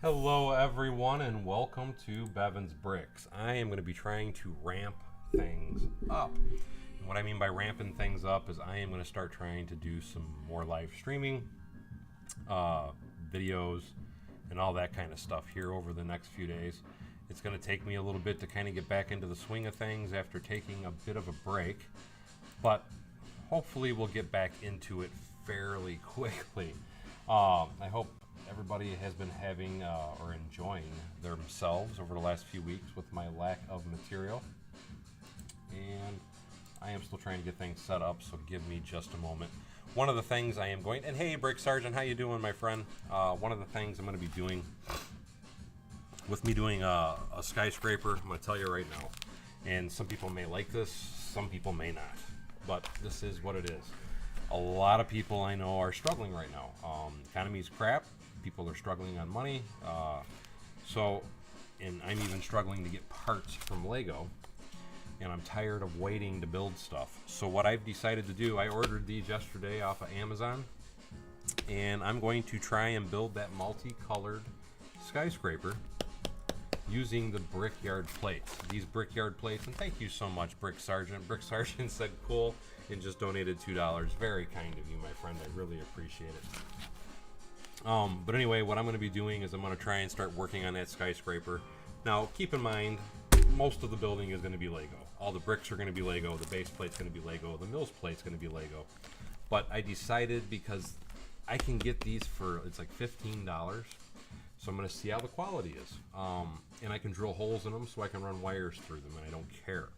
Hello everyone and welcome to Bevan's Bricks. I am going to be trying to ramp things up. And what I mean by ramping things up is I am going to start trying to do some more live streaming, videos, and all that kind of stuff here over the next few days. It's going to take me a little bit to kind of get back into the swing of things after taking a bit of a break, but hopefully we'll get back into it fairly quickly. I hope everybody has been having or enjoying themselves over the last few weeks with my lack of material, and I am still trying to get things set up, so give me just a moment. One of the things I am going, and hey Brick Sergeant, how you doing, my friend? One of the things I'm going to be doing with me doing a skyscraper, I'm going to tell you right now, and some people may like this, some people may not, but this is what it is. A lot of people I know are struggling right now. Economy's crap. People are struggling on money. And I'm even struggling to get parts from Lego. And I'm tired of waiting to build stuff. So what I've decided to do, I ordered these yesterday off of Amazon. And I'm going to try and build that multicolored skyscraper using the Brickyard plates. These Brickyard plates, and thank you so much, Brick Sergeant. Brick Sergeant said cool and just donated $2. Very kind of you, my friend. I really appreciate it. But anyway, what I'm going to be doing is I'm going to try and start working on that skyscraper. Now, keep in mind, most of the building is going to be Lego. All the bricks are going to be Lego. The base plate's going to be Lego. The mills plate's going to be Lego. But I decided, because I can get these for, it's like $15, so I'm going to see how the quality is. And I can drill holes in them so I can run wires through them, and I don't care.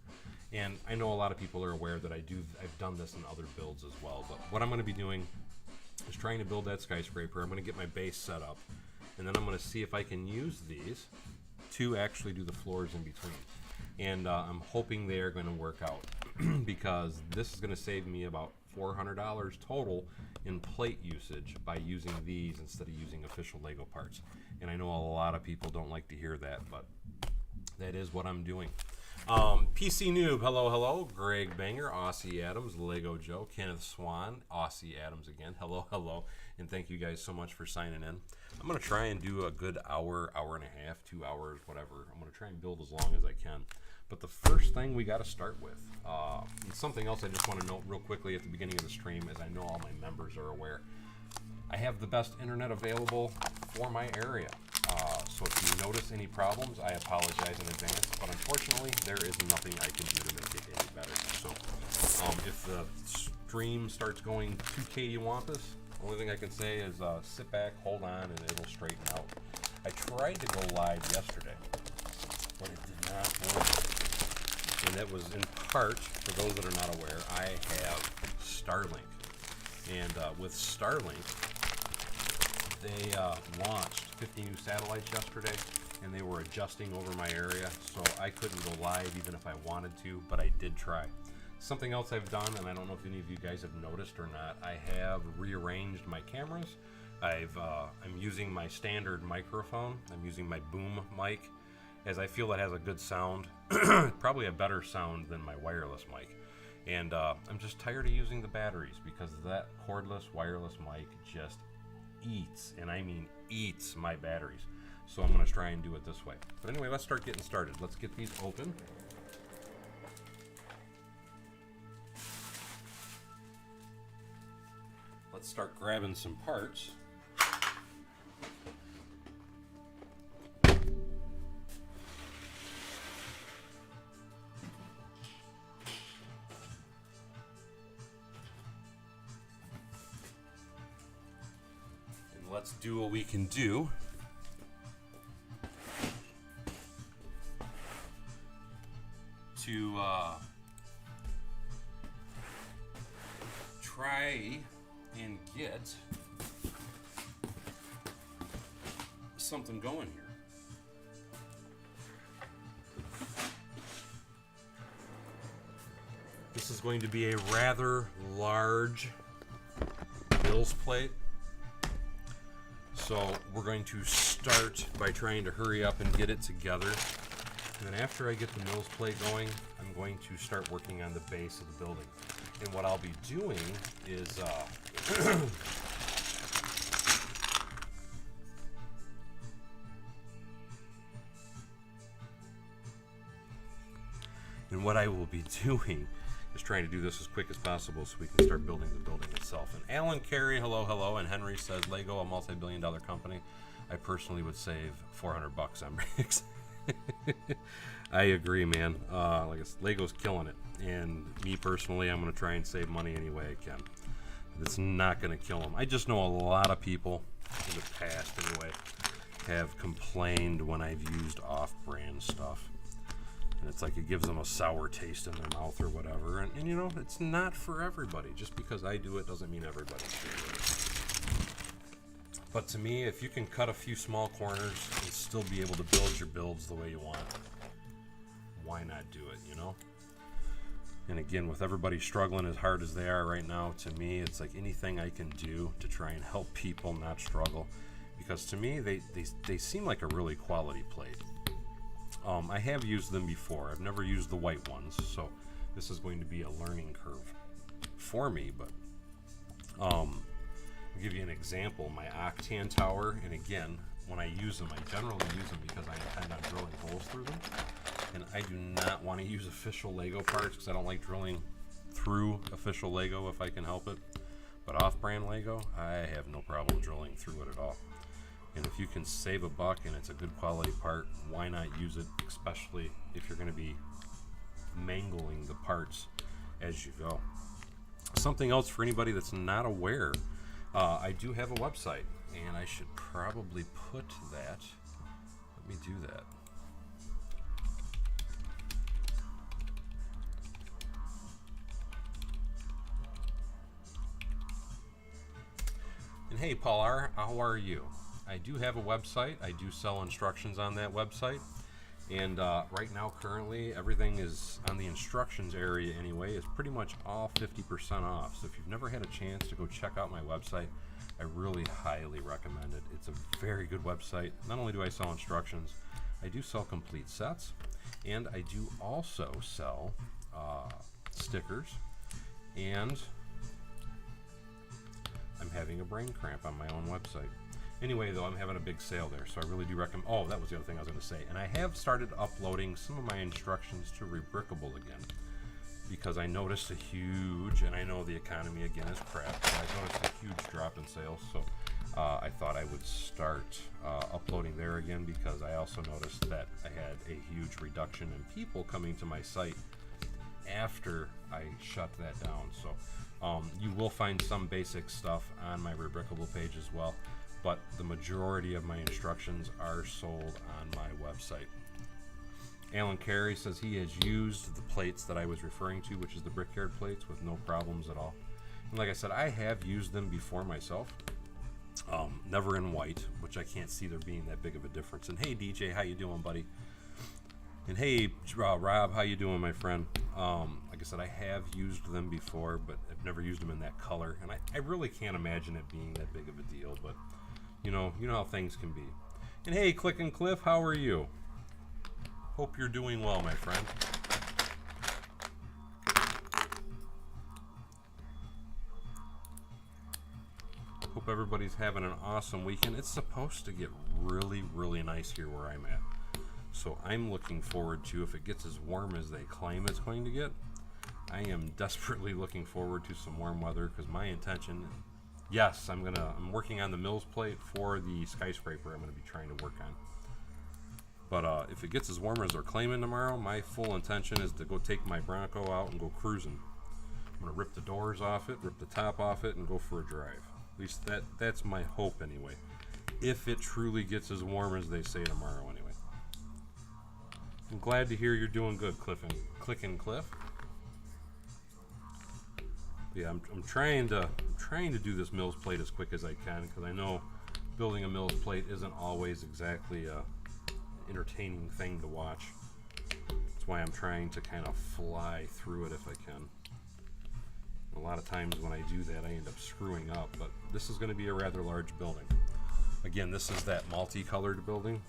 And I know a lot of people are aware that I've done this in other builds as well. But what I'm going to be doing is trying to build that skyscraper. I'm going to get my base set up, and then I'm going to see if I can use these to actually do the floors in between. And I'm hoping they are going to work out because this is going to save me about $400 total in plate usage by using these instead of using official Lego parts. And I know a lot of people don't like to hear that, but that is what I'm doing. PC Noob, hello. Greg Banger, Aussie Adams, Lego Joe, Kenneth Swan, Aussie Adams again, hello, and thank you guys so much for signing in. I'm going to try and do a good hour and a half, 2 hours, whatever. I'm going to try and build as long as I can. But the first thing we got to start with, and something else I just want to note real quickly at the beginning of the stream, as I know all my members are aware, I have the best internet available for my area. So if you notice any problems, I apologize in advance, but unfortunately there is nothing I can do to make it any better. So if the stream starts going 2K Wampus, the only thing I can say is sit back, hold on, and it'll straighten out. I tried to go live yesterday, but it did not work. And that was in part, for those that are not aware, I have Starlink. And with Starlink, they launched 50 new satellites yesterday, and they were adjusting over my area, so I couldn't go live even if I wanted to, but I did try. Something else I've done, and I don't know if any of you guys have noticed or not, I have rearranged my cameras. I'm using my standard microphone. I'm using my boom mic, as I feel it has a good sound, probably a better sound than my wireless mic. And I'm just tired of using the batteries because that cordless wireless mic just eats, and I mean eats, my batteries. So I'm going to try and do it this way. But anyway, let's start getting started. Let's get these open. Let's start grabbing some parts. Let's do what we can do to try and get something going here. This is going to be a rather large bills plate. So we're going to start by trying to hurry up and get it together. And then after I get the mills plate going, I'm going to start working on the base of the building. And what I'll be doing is what I will be doing is trying to do this as quick as possible so we can start building the building itself. And Alan Carey, hello, and Henry says, Lego, a multi-billion-dollar company. I personally would save $400 on bricks. I agree, man. Like Lego's killing it, and me personally, I'm going to try and save money any way I can. It's not going to kill them. I just know a lot of people in the past, anyway, have complained when I've used off-brand stuff. And it's like it gives them a sour taste in their mouth or whatever. And you know, it's not for everybody. Just because I do it doesn't mean everybody should do it. But to me, if you can cut a few small corners and still be able to build your builds the way you want, why not do it, you know? And again, with everybody struggling as hard as they are right now, to me, it's like anything I can do to try and help people not struggle. Because to me, they seem like a really quality plate. I have used them before. I've never used the white ones, so this is going to be a learning curve for me. But I'll give you an example. My Octane tower, and again, when I use them, I generally use them because I intend on drilling holes through them. And I do not want to use official Lego parts because I don't like drilling through official Lego if I can help it. But off-brand Lego, I have no problem drilling through it at all. And if you can save a buck and it's a good quality part, why not use it, especially if you're going to be mangling the parts as you go. Something else for anybody that's not aware, I do have a website, and I should probably put that. Let me do that. And hey, Paul R., how are you? I do have a website. I do sell instructions on that website. And right now, currently, everything is on the instructions area anyway. It's pretty much all 50% off. So if you've never had a chance to go check out my website, I really highly recommend it. It's a very good website. Not only do I sell instructions, I do sell complete sets. And I do also sell stickers. And I'm having a brain cramp on my own website. Anyway, though, I'm having a big sale there, so I really do recommend. Oh, that was the other thing I was going to say. And I have started uploading some of my instructions to Rebrickable again because I noticed a huge, and I know the economy again is crap, but I noticed a huge drop in sales. So I thought I would start uploading there again because I also noticed that I had a huge reduction in people coming to my site after I shut that down. So you will find some basic stuff on my Rebrickable page as well. But the majority of my instructions are sold on my website. Alan Carey says he has used the plates that I was referring to, which is the Brickyard plates, with no problems at all. And like I said, I have used them before myself. Never in white, which I can't see there being that big of a difference. And hey, DJ, how you doing, buddy? And hey, Rob, how you doing, my friend? Like I said, I have used them before, but I've never used them in that color. And I really can't imagine it being that big of a deal, but you know how things can be. And hey, Click and Cliff, how are you? Hope you're doing well, my friend. Hope everybody's having an awesome weekend. It's supposed to get really, really nice here where I'm at. So I'm looking forward to, if it gets as warm as they claim it's going to get, I am desperately looking forward to some warm weather because my intention, yes, I'm working on the Mills plate for the Skyscraper I'm going to be trying to work on. But if it gets as warm as they're claiming tomorrow, my full intention is to go take my Bronco out and go cruising. I'm going to rip the doors off it, rip the top off it, and go for a drive. At least that's my hope anyway. If it truly gets as warm as they say tomorrow anyway. I'm glad to hear you're doing good, Click and Cliff. Yeah, I'm trying to do this Mills plate as quick as I can because I know building a Mills plate isn't always exactly a entertaining thing to watch. That's why I'm trying to kind of fly through it if I can. A lot of times when I do that, I end up screwing up, but this is going to be a rather large building. Again, this is that multicolored building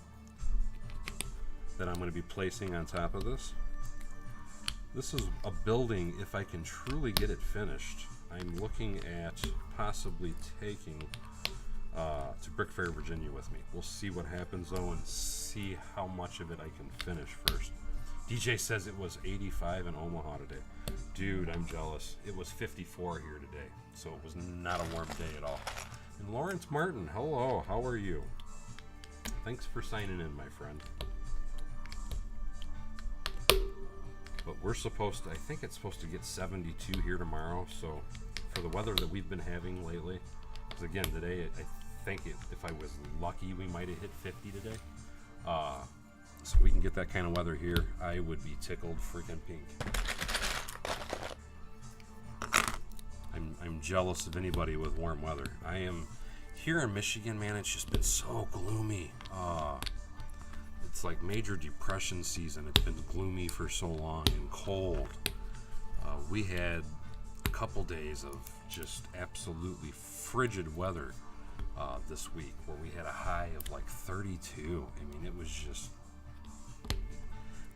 that I'm going to be placing on top of this. This is a building, if I can truly get it finished, I'm looking at possibly taking to Brick Fair, Virginia with me. We'll see what happens though and see how much of it I can finish first. DJ says it was 85 in Omaha today. Dude, I'm jealous. It was 54 here today, so it was not a warm day at all. And Lawrence Martin, hello, how are you? Thanks for signing in, my friend. But we're supposed to, I think it's supposed to get 72 here tomorrow, so for the weather that we've been having lately, because again, today, I think if I was lucky, we might have hit 50 today. So if we can get that kind of weather here, I would be tickled freaking pink. I'm jealous of anybody with warm weather. I am here in Michigan, man. It's just been so gloomy. It's like major depression season. It's been gloomy for so long and cold. We had a couple days of just absolutely frigid weather this week, where we had a high of like 32. I mean, it was just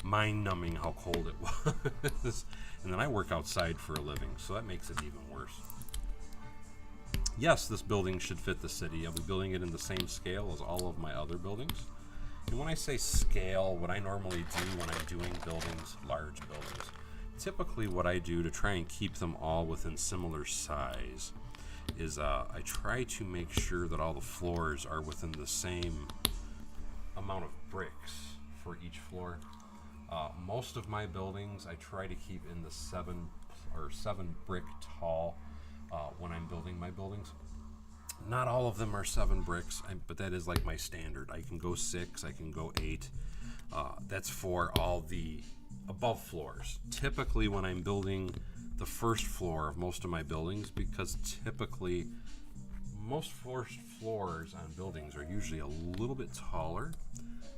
mind-numbing how cold it was. And then I work outside for a living, so that makes it even worse. Yes, this building should fit the city. I'll be building it in the same scale as all of my other buildings. And when I say scale, what I normally do when I'm doing buildings, large buildings, typically what I do to try and keep them all within similar size is I try to make sure that all the floors are within the same amount of bricks for each floor. Most of my buildings I try to keep in the 7 brick tall when I'm building my buildings. Not all of them are 7 bricks, but that is like my standard. I can go 6, I can go 8. That's for all the above floors. Typically when I'm building the first floor of most of my buildings, because typically most first floors on buildings are usually a little bit taller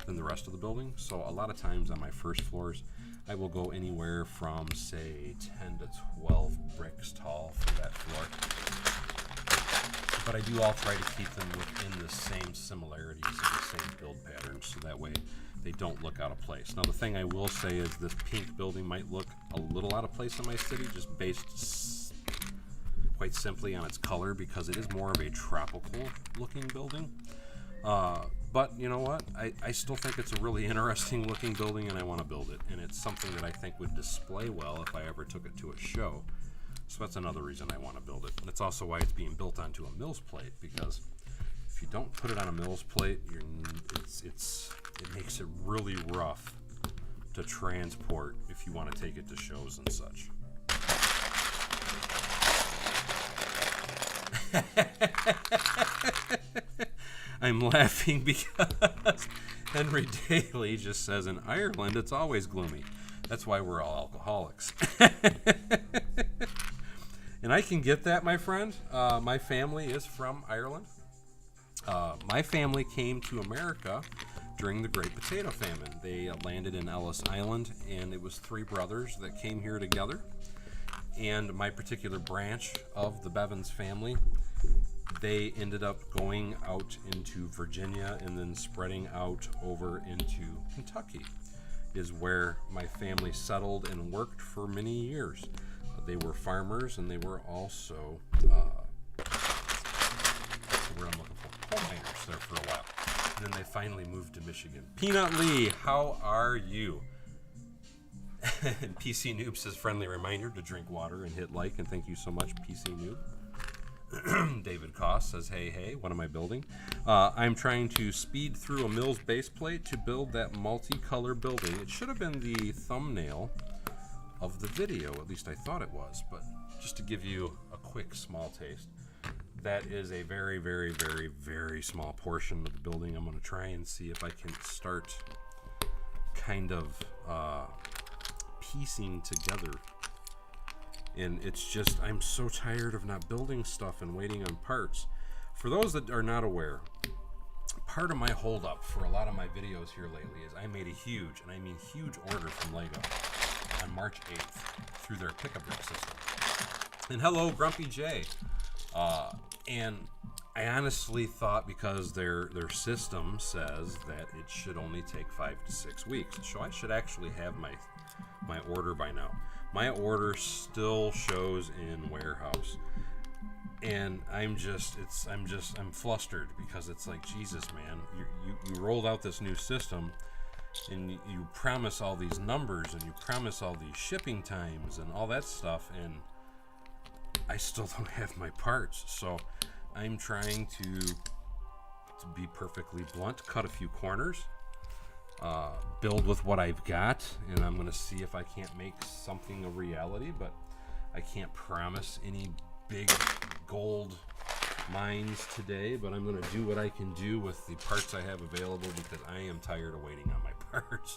than the rest of the building. So a lot of times on my first floors, I will go anywhere from say 10 to 12 bricks tall for that floor. But I do all try to keep them within the same similarities and the same build patterns, so that way they don't look out of place. Now the thing I will say is this pink building might look a little out of place in my city, just based quite simply on its color, because it is more of a tropical looking building. But you know what? I still think it's a really interesting looking building, and I want to build it. And it's something that I think would display well if I ever took it to a show. So that's another reason I want to build it. That's also why it's being built onto a Mills plate, because if you don't put it on a Mills plate, it makes it really rough to transport if you want to take it to shows and such. I'm laughing because Henry Daly just says in Ireland it's always gloomy. That's why we're all alcoholics. And I can get that, my friend. My family is from Ireland. My family came to America during the Great Potato Famine. They landed in Ellis Island, and it was 3 brothers that came here together. And my particular branch of the Bevins family, they ended up going out into Virginia and then spreading out over into Kentucky, is where my family settled and worked for many years. They were farmers, and they were also, that's the word I'm looking for, coal miners there for a while. And then they finally moved to Michigan. Peanut Lee, how are you? And PC Noob says, friendly reminder to drink water and hit like, and thank you so much, PC Noob. David Koss says, hey, what am I building? I'm trying to speed through a Mills base plate to build that multicolor building. It should have been the thumbnail of the video, at least I thought it was, but just to give you a quick small taste, that is a very, very, very, very small portion of the building. I'm going to try and see if I can start kind of piecing together. And it's just, I'm so tired of not building stuff and waiting on parts. For those that are not aware, part of my holdup for a lot of my videos here lately is I made a huge, and I mean huge, order from Lego on March 8th through their pick-a-brick system. And hello, Grumpy J. And I honestly thought, because their system says that it should only take 5 to 6 weeks, so I should actually have my order by now. My order still shows in warehouse, and I'm flustered, because it's like, Jesus, man, you rolled out this new system, and you promise all these numbers and you promise all these shipping times and all that stuff, and I still don't have my parts. So I'm trying to be perfectly blunt, cut a few corners, build with what I've got, and I'm going to see if I can't make something a reality, but I can't promise any big gold mines today, but I'm going to do what I can do with the parts I have available because I am tired of waiting on my parts.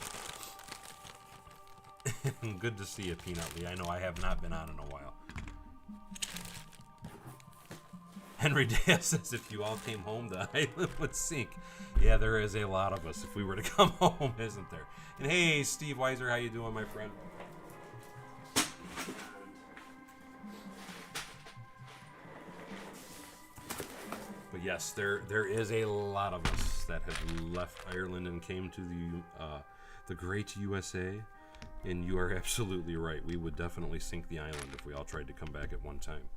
Good to see you, Peanutly. I know I have not been on in a while. Henry Dale says if you all came home, the island would sink. Yeah, there is a lot of us if we were to come home, isn't there? And hey, Steve Weiser, how you doing, my friend? But yes, there is a lot of us that have left Ireland and came to the great USA. And you are absolutely right. We would definitely sink the island if we all tried to come back at one time.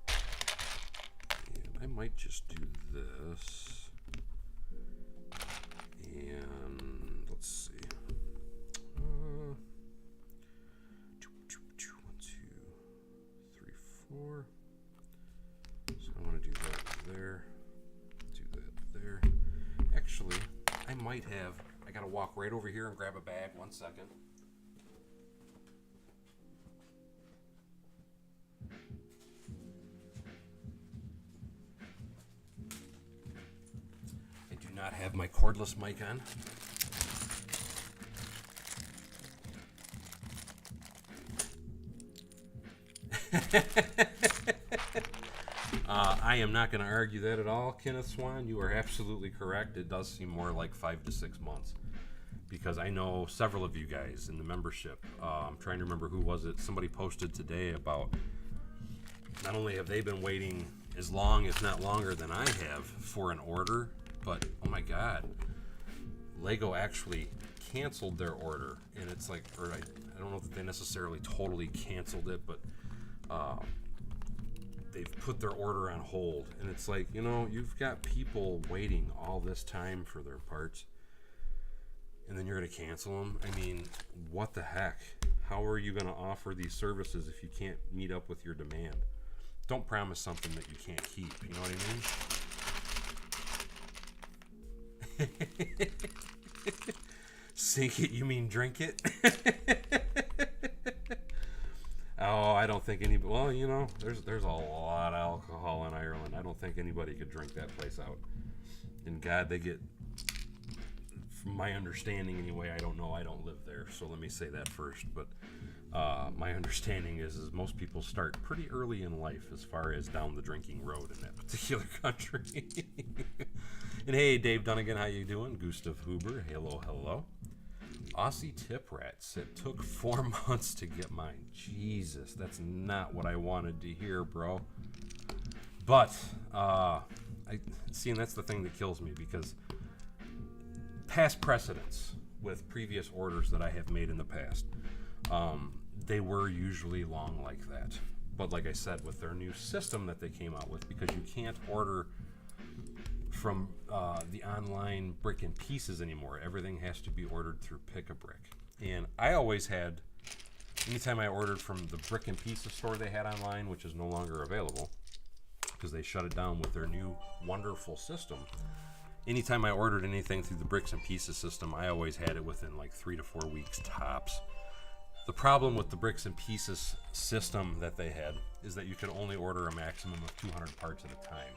I might just do this, and let's see. 1, 2, 3, 4. So I want to do that there. Do that there. Actually, I might have. I gotta walk right over here and grab a bag. 1 second. Not have my cordless mic on. I am not going to argue that at all, Kenneth Swan. You are absolutely correct. It does seem more like 5 to 6 months because I know several of you guys in the membership. I'm trying to remember who was it. Somebody posted today about not only have they been waiting as long, if not longer, than I have for an order, but oh my God, Lego actually canceled their order, and it's like, or I don't know that they necessarily totally canceled it, but they've put their order on hold, and it's like, you know, you've got people waiting all this time for their parts, and then you're going to cancel them. I mean, what the heck? How are you going to offer these services if you can't meet up with your demand? Don't promise something that you can't keep, you know what I mean? Sink it, you mean drink it? Oh, I don't think anybody. Well, you know, there's a lot of alcohol in Ireland. I don't think anybody could drink that place out. And God, they get. From my understanding, anyway, I don't know. I don't live there, so let me say that first. But my understanding is most people start pretty early in life as far as down the drinking road in that particular country. And hey, Dave Dunnigan, how you doing? Gustav Huber, hello, hello. Aussie Tip Rats, it took 4 months to get mine. Jesus, that's not what I wanted to hear, bro. But, and that's the thing that kills me, because past precedents with previous orders that I have made in the past, they were usually long like that. But like I said, with their new system that they came out with, because you can't order from the online Brick and Pieces anymore. Everything has to be ordered through Pick-a-Brick. And I always had, anytime I ordered from the Brick and Pieces store they had online, which is no longer available because they shut it down with their new wonderful system, anytime I ordered anything through the Bricks and Pieces system, I always had it within like 3 to 4 weeks tops. The problem with the Bricks and Pieces system that they had is that you could only order a maximum of 200 parts at a time.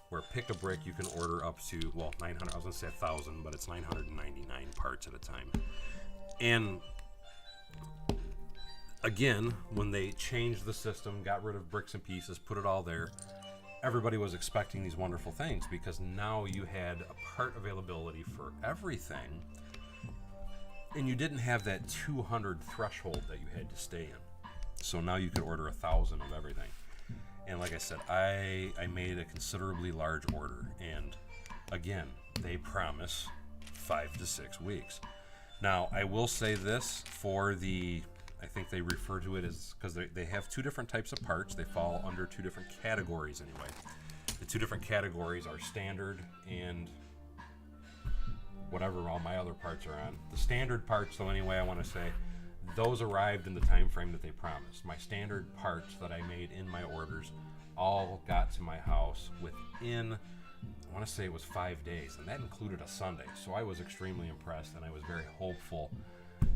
Where Pick-a-Brick, you can order up to, well, 900, I was going to say 1,000, but it's 999 parts at a time. And again, when they changed the system, got rid of Bricks and Pieces, put it all there, everybody was expecting these wonderful things because now you had a part availability for everything, and you didn't have that 200 threshold that you had to stay in. So now you could order 1,000 of everything. And like I said, I made a considerably large order, and again, they promise 5 to 6 weeks. Now, I will say this for the, I think they refer to it as, because they have 2 different types of parts. They fall under 2 different categories anyway. The 2 different categories are standard and whatever all my other parts are on. The standard parts, though, anyway, I want to say, those arrived in the time frame that they promised. My standard parts that I made in my orders all got to my house within, I want to say it was 5 days, and that included a Sunday. So I was extremely impressed, and I was very hopeful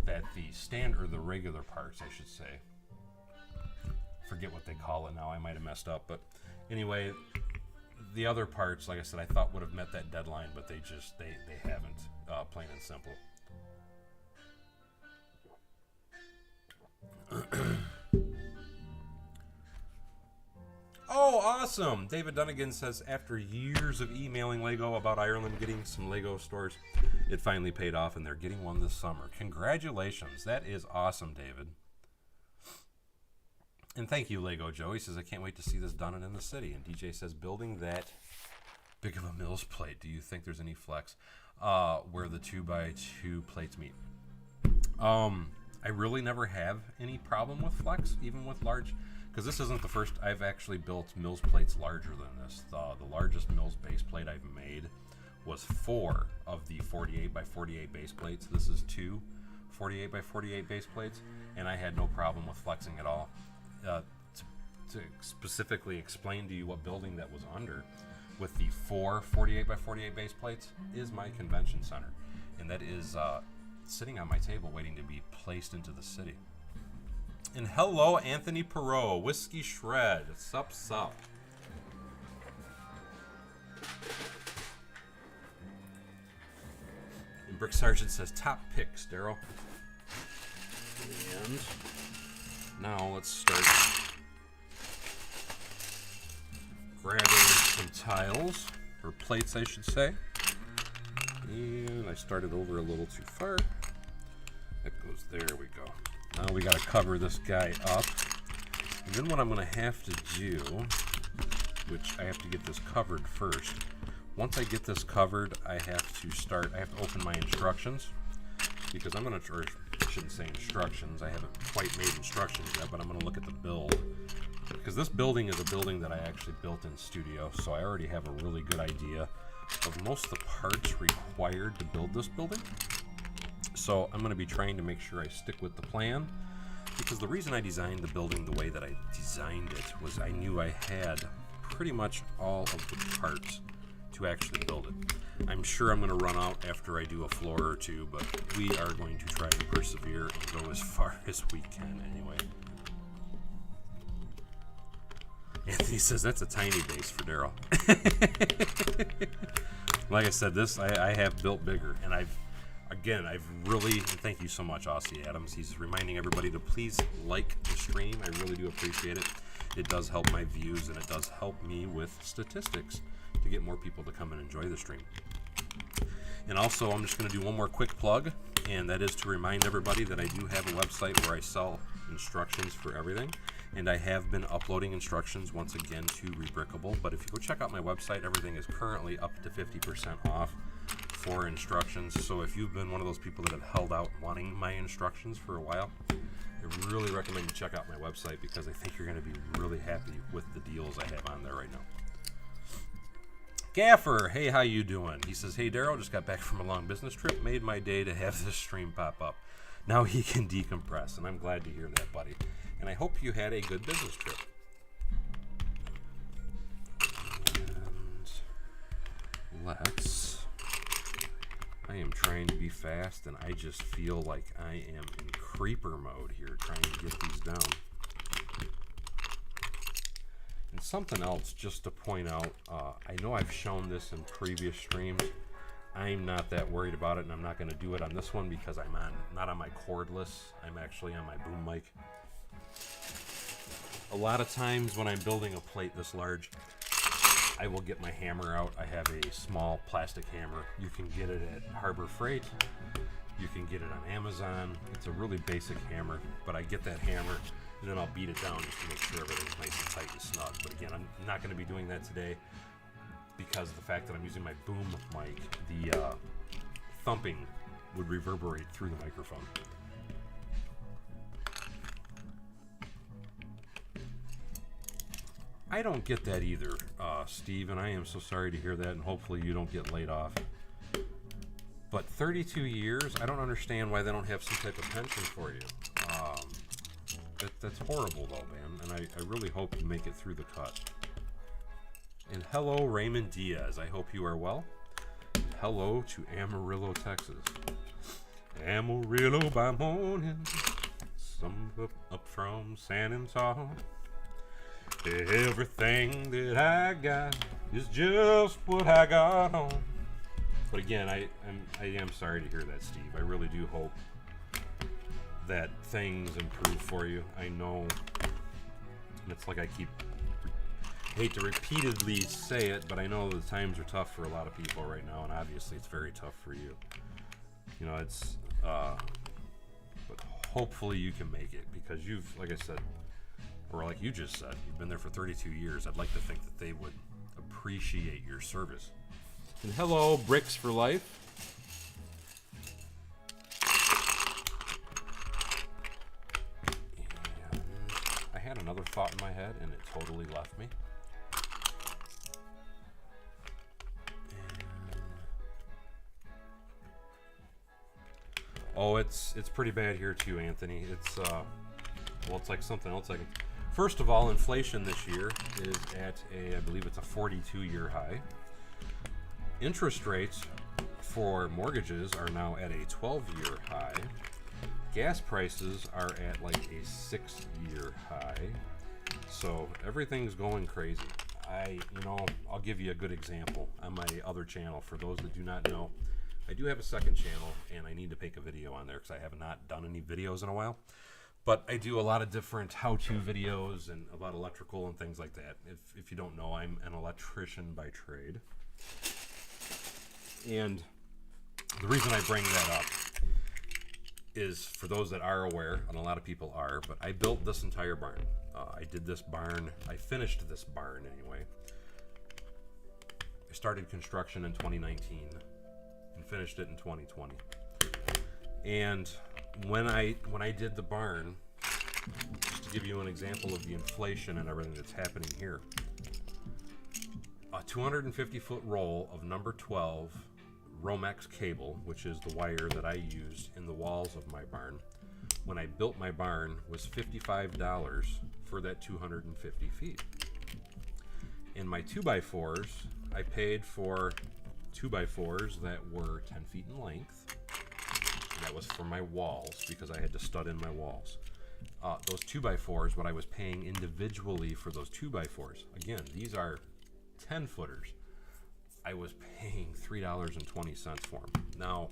that the regular parts, I should say, forget what they call it now, I might have messed up, but anyway, the other parts, like I said, I thought would have met that deadline, but they haven't, plain and simple. Oh, awesome! David Dunnigan says, after years of emailing Lego about Ireland getting some Lego stores, it finally paid off, and they're getting one this summer. Congratulations. That is awesome, David. And thank you, Lego Joe. He says, I can't wait to see this done and in the city. And DJ says, building that big of a Mills plate, do you think there's any flex where the 2x2 plates meet? I really never have any problem with flex, even with large, because this isn't the first. I've actually built Mills plates larger than this. The largest Mills base plate I've made was 4 of the 48 by 48 base plates. This is 2 48 by 48 base plates, and I had no problem with flexing at all. To specifically explain to you what building that was under with the 4 48 by 48 base plates is my convention center, and that is sitting on my table waiting to be placed into the city. And hello, Anthony Perot, Whiskey Shred, sup. And Brick Sergeant says, top picks, Daryl. And now let's start grabbing some tiles, or plates I should say. And I started over a little too far. That goes, there we go. Now we gotta cover this guy up. And then what I'm gonna have to do, which I have to get this covered first. Once I get this covered, I have to open my instructions, because I'm gonna, or I shouldn't say instructions, I haven't quite made instructions yet, but I'm gonna look at the build. Because this building is a building that I actually built in studio, so I already have a really good idea of most of the parts required to build this building. So I'm going to be trying to make sure I stick with the plan, because the reason I designed the building the way that I designed it was I knew I had pretty much all of the parts to actually build it. I'm sure I'm going to run out after I do a floor or two, but we are going to try and persevere and go as far as we can anyway. Anthony says that's a tiny base for Daryl. Like I said, this I have built bigger, and I've really, thank you so much, Aussie Adams. He's reminding everybody to please like the stream. I really do appreciate it. It does help my views, and it does help me with statistics to get more people to come and enjoy the stream. And also, I'm just going to do one more quick plug, and that is to remind everybody that I do have a website where I sell instructions for everything. And I have been uploading instructions once again to Rebrickable. But if you go check out my website, everything is currently up to 50% off for instructions. So if you've been one of those people that have held out wanting my instructions for a while, I really recommend you check out my website, because I think you're going to be really happy with the deals I have on there right now. Gaffer, hey, how you doing? He says, hey, Daryl, just got back from a long business trip. Made my day to have this stream pop up. Now he can decompress, and I'm glad to hear that, buddy. And I hope you had a good business trip. And I am trying to be fast, and I just feel like I am in creeper mode here, trying to get these down. And something else just to point out, I know I've shown this in previous streams. I'm not that worried about it, and I'm not going to do it on this one because I'm not on my cordless. I'm actually on my boom mic. A lot of times when I'm building a plate this large, I will get my hammer out. I have a small plastic hammer. You can get it at Harbor Freight. You can get it on Amazon. It's a really basic hammer, but I get that hammer and then I'll beat it down just to make sure everything's nice and tight and snug. But again, I'm not going to be doing that today because of the fact that I'm using my boom mic. The thumping would reverberate through the microphone. I don't get that either, Steve, and I am so sorry to hear that, and hopefully you don't get laid off. But 32 years, I don't understand why they don't have some type of pension for you. That's horrible, though, man. And I really hope you make it through the cut. And hello, Raymond Diaz. I hope you are well. Hello to Amarillo, Texas. Amarillo by morning, some up from San Antonio. Everything that I got is just what I got on. But again, I am sorry to hear that, Steve. I really do hope that things improve for you. I know, and it's like I hate to repeatedly say it, but I know the times are tough for a lot of people right now, and obviously it's very tough for you. You know, it's, but hopefully you can make it, because you've, like I said, or like you just said, you've been there for 32 years. I'd like to think that they would appreciate your service. And hello, Bricks for Life. And I had another thought in my head, and it totally left me. Oh, it's pretty bad here too, Anthony. It's well, it's like something else. First of all, inflation this year is at I believe it's a 42-year high. Interest rates for mortgages are now at a 12-year high. Gas prices are at like a 6-year high. So everything's going crazy. I'll give you a good example on my other channel. For those that do not know, I do have a second channel, and I need to make a video on there because I have not done any videos in a while. But I do a lot of different how-to videos and about electrical and things like that. If you don't know, I'm an electrician by trade. And the reason I bring that up is for those that are aware, and a lot of people are, but I built this entire barn. I did this barn. I finished this barn anyway. I started construction in 2019 and finished it in 2020. And when I did the barn, just to give you an example of the inflation and everything that's happening here, a 250-foot roll of number 12 Romex cable, which is the wire that I used in the walls of my barn, when I built my barn, was $55 for that 250 feet. In my 2x4s, I paid for 2x4s that were 10 feet in length. That was for my walls, because I had to stud in my walls. Those 2x4s, what I was paying individually for those 2x4s, again, these are 10-footers. I was paying $3.20 for them. Now,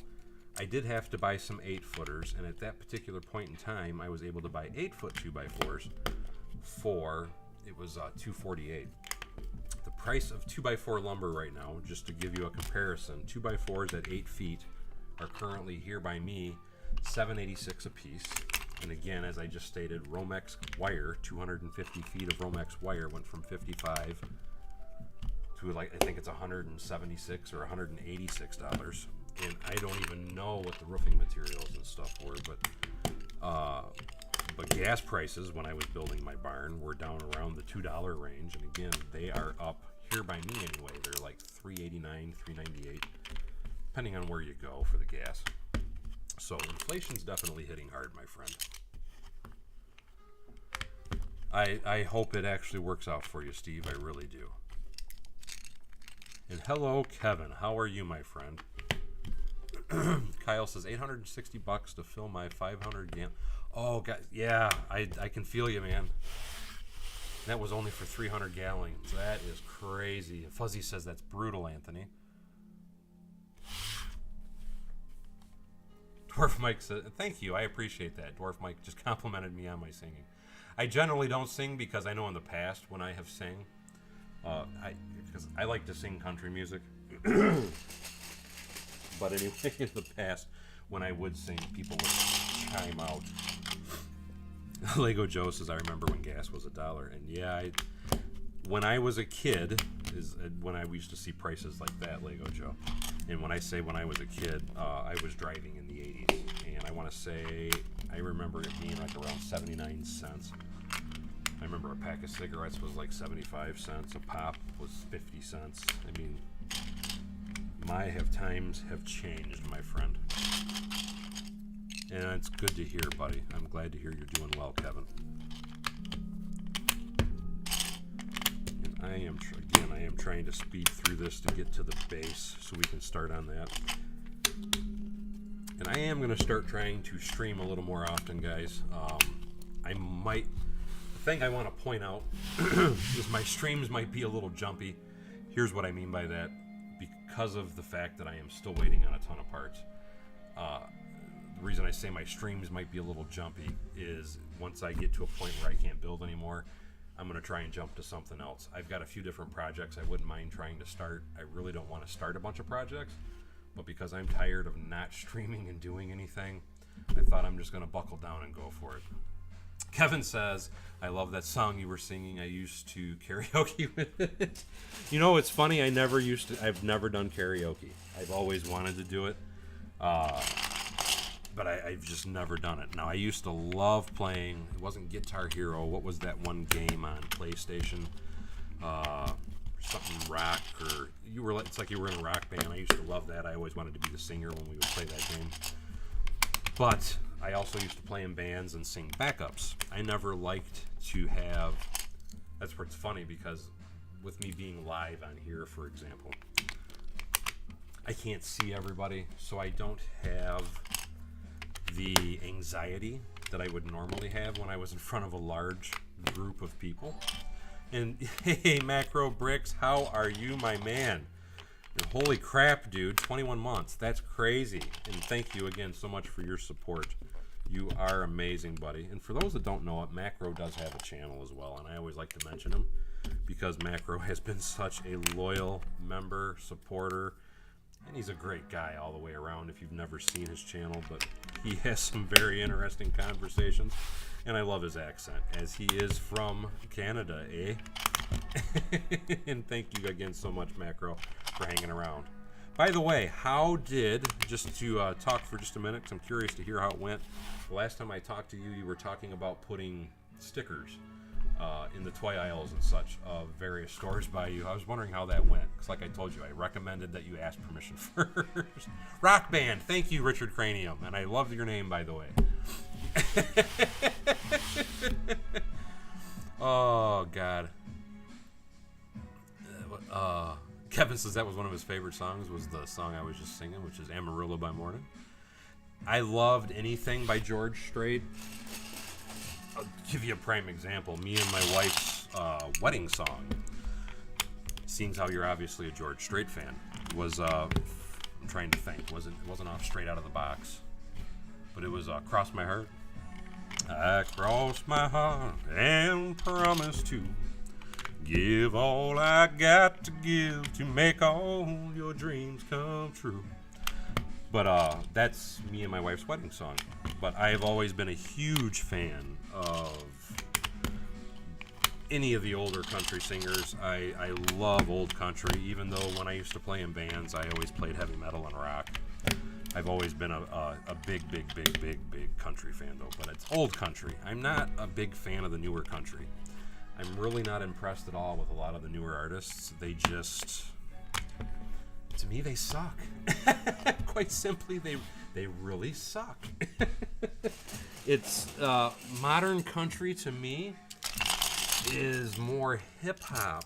I did have to buy some 8-footers, and at that particular point in time, I was able to buy 8-foot 2x4s for, it was $248. The price of 2x4 lumber right now, just to give you a comparison, 2x4s at 8 feet are currently here by me $7.86 a piece. And again, as I just stated, Romex wire, 250 feet of Romex wire went from 55 to, like, I think it's $176 or $186. And I don't even know what the roofing materials and stuff were, but gas prices when I was building my barn were down around the $2 range. And again, they are up here by me anyway. They're like $3.89, $3.98, depending on where you go for the gas. So inflation's definitely hitting hard, my friend. I hope it actually works out for you, Steve. I really do. And hello, Kevin. How are you, my friend? Kyle says $860 to fill my 500 gallon. Oh, God, yeah, I can feel you, man. That was only for 300 gallons. That is crazy. Fuzzy says that's brutal, Anthony. Dwarf Mike said, thank you, I appreciate that. Dwarf Mike just complimented me on my singing. I generally don't sing because I know in the past when I have sang, because I like to sing country music. But anyway, in the past, when I would sing, people would chime out. Lego Joe says, I remember when gas was $1. And yeah, when I was a kid, is when I used to see prices like that, Lego Joe. And when I say when I was a kid, I was driving in the 80s. And I want to say, I remember it being like around 79 cents. I remember a pack of cigarettes was like 75 cents. A pop was 50 cents. I mean, times have changed, my friend. And it's good to hear, buddy. I'm glad to hear you're doing well, Kevin. And I am trying to speed through this to get to the base so we can start on that. And I am going to start trying to stream a little more often, guys. The thing I want to point out is my streams might be a little jumpy. Here's what I mean by that. Because of the fact that I am still waiting on a ton of parts. The reason I say my streams might be a little jumpy is once I get to a point where I can't build anymore, I'm going to try and jump to something else. I've got a few different projects I wouldn't mind trying to start. I really don't want to start a bunch of projects, but because I'm tired of not streaming and doing anything, I thought I'm just going to buckle down and go for it. Kevin says, I love that song you were singing. I used to karaoke with it. You know, it's funny. I've never done karaoke. I've always wanted to do it. But I've just never done it. Now, I used to love playing, it wasn't Guitar Hero, what was that one game on PlayStation? Something rock, or it's like you were in a rock band. I used to love that. I always wanted to be the singer when we would play that game. But I also used to play in bands and sing backups. I never liked to have, that's where it's funny, because with me being live on here, for example, I can't see everybody, so I don't have the anxiety that I would normally have when I was in front of a large group of people. And hey, Macro Bricks, how are you, my man? And holy crap, dude, 21 months. That's crazy. And thank you again so much for your support. You are amazing, buddy. And for those that don't know it, Macro does have a channel as well, and I always like to mention him because Macro has been such a loyal member, supporter, and he's a great guy all the way around if you've never seen his channel, but he has some very interesting conversations, and I love his accent, as he is from Canada, eh? And thank you again so much, Macro, for hanging around. By the way, just to talk for just a minute, because I'm curious to hear how it went. The last time I talked to you, you were talking about putting stickers in the toy aisles and such of various stores by you. I was wondering how that went, because like I told you, I recommended that you ask permission first. Rock Band, thank you, Richard Cranium, and I love your name, by the way. Oh, God. Kevin says that was one of his favorite songs, was the song I was just singing, which is Amarillo by Morning. I loved anything by George Strait. I'll give you a prime example. Me and my wife's wedding song, seeing how you're obviously a George Strait fan, was, I'm trying to think, it wasn't off Straight Out of the Box, but it was Cross My Heart. I cross my heart and promise to give all I got to give to make all your dreams come true. But that's me and my wife's wedding song. But I have always been a huge fan of any of the older country singers. I love old country, even though when I used to play in bands, I always played heavy metal and rock. I've always been a big country fan, though. But it's old country. I'm not a big fan of the newer country. I'm really not impressed at all with a lot of the newer artists. They just, to me, they suck. Quite simply, they really suck. It's modern country to me is more hip hop,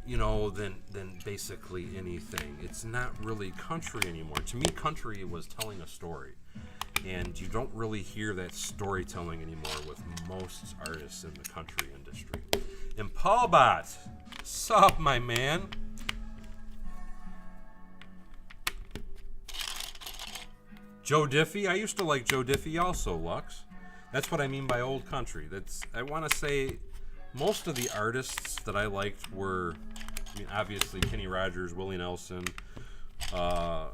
than basically anything. It's not really country anymore. To me, country was telling a story. And you don't really hear that storytelling anymore with most artists in the country industry. And Paul Bot, sup, my man? Joe Diffie, I used to like Joe Diffie also, Lux. That's what I mean by old country. I want to say most of the artists that I liked were, obviously Kenny Rogers, Willie Nelson, all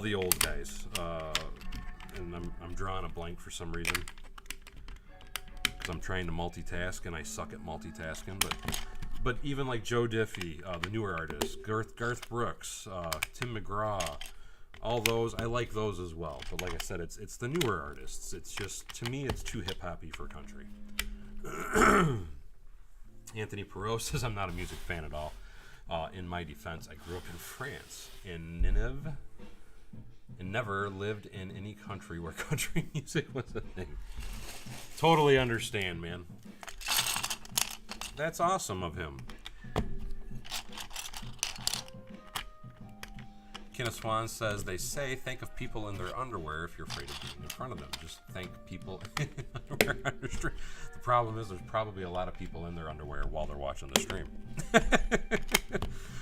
the old guys, and I'm drawing a blank for some reason because I'm trying to multitask and I suck at multitasking. But even like Joe Diffie, the newer artists, Garth Brooks, Tim McGraw, all those, I like those as well. But like I said, it's the newer artists. It's just, to me, it's too hip hoppy for country. Anthony Perot says I'm not a music fan at all. In my defense, I grew up in France, in Nineveh, and never lived in any country where country music was a thing. Totally understand, man. That's awesome of him. Kenneth Swan says, they say think of people in their underwear if you're afraid of being in front of them. Just think people in underwear on the stream. The problem is there's probably a lot of people in their underwear while they're watching the stream.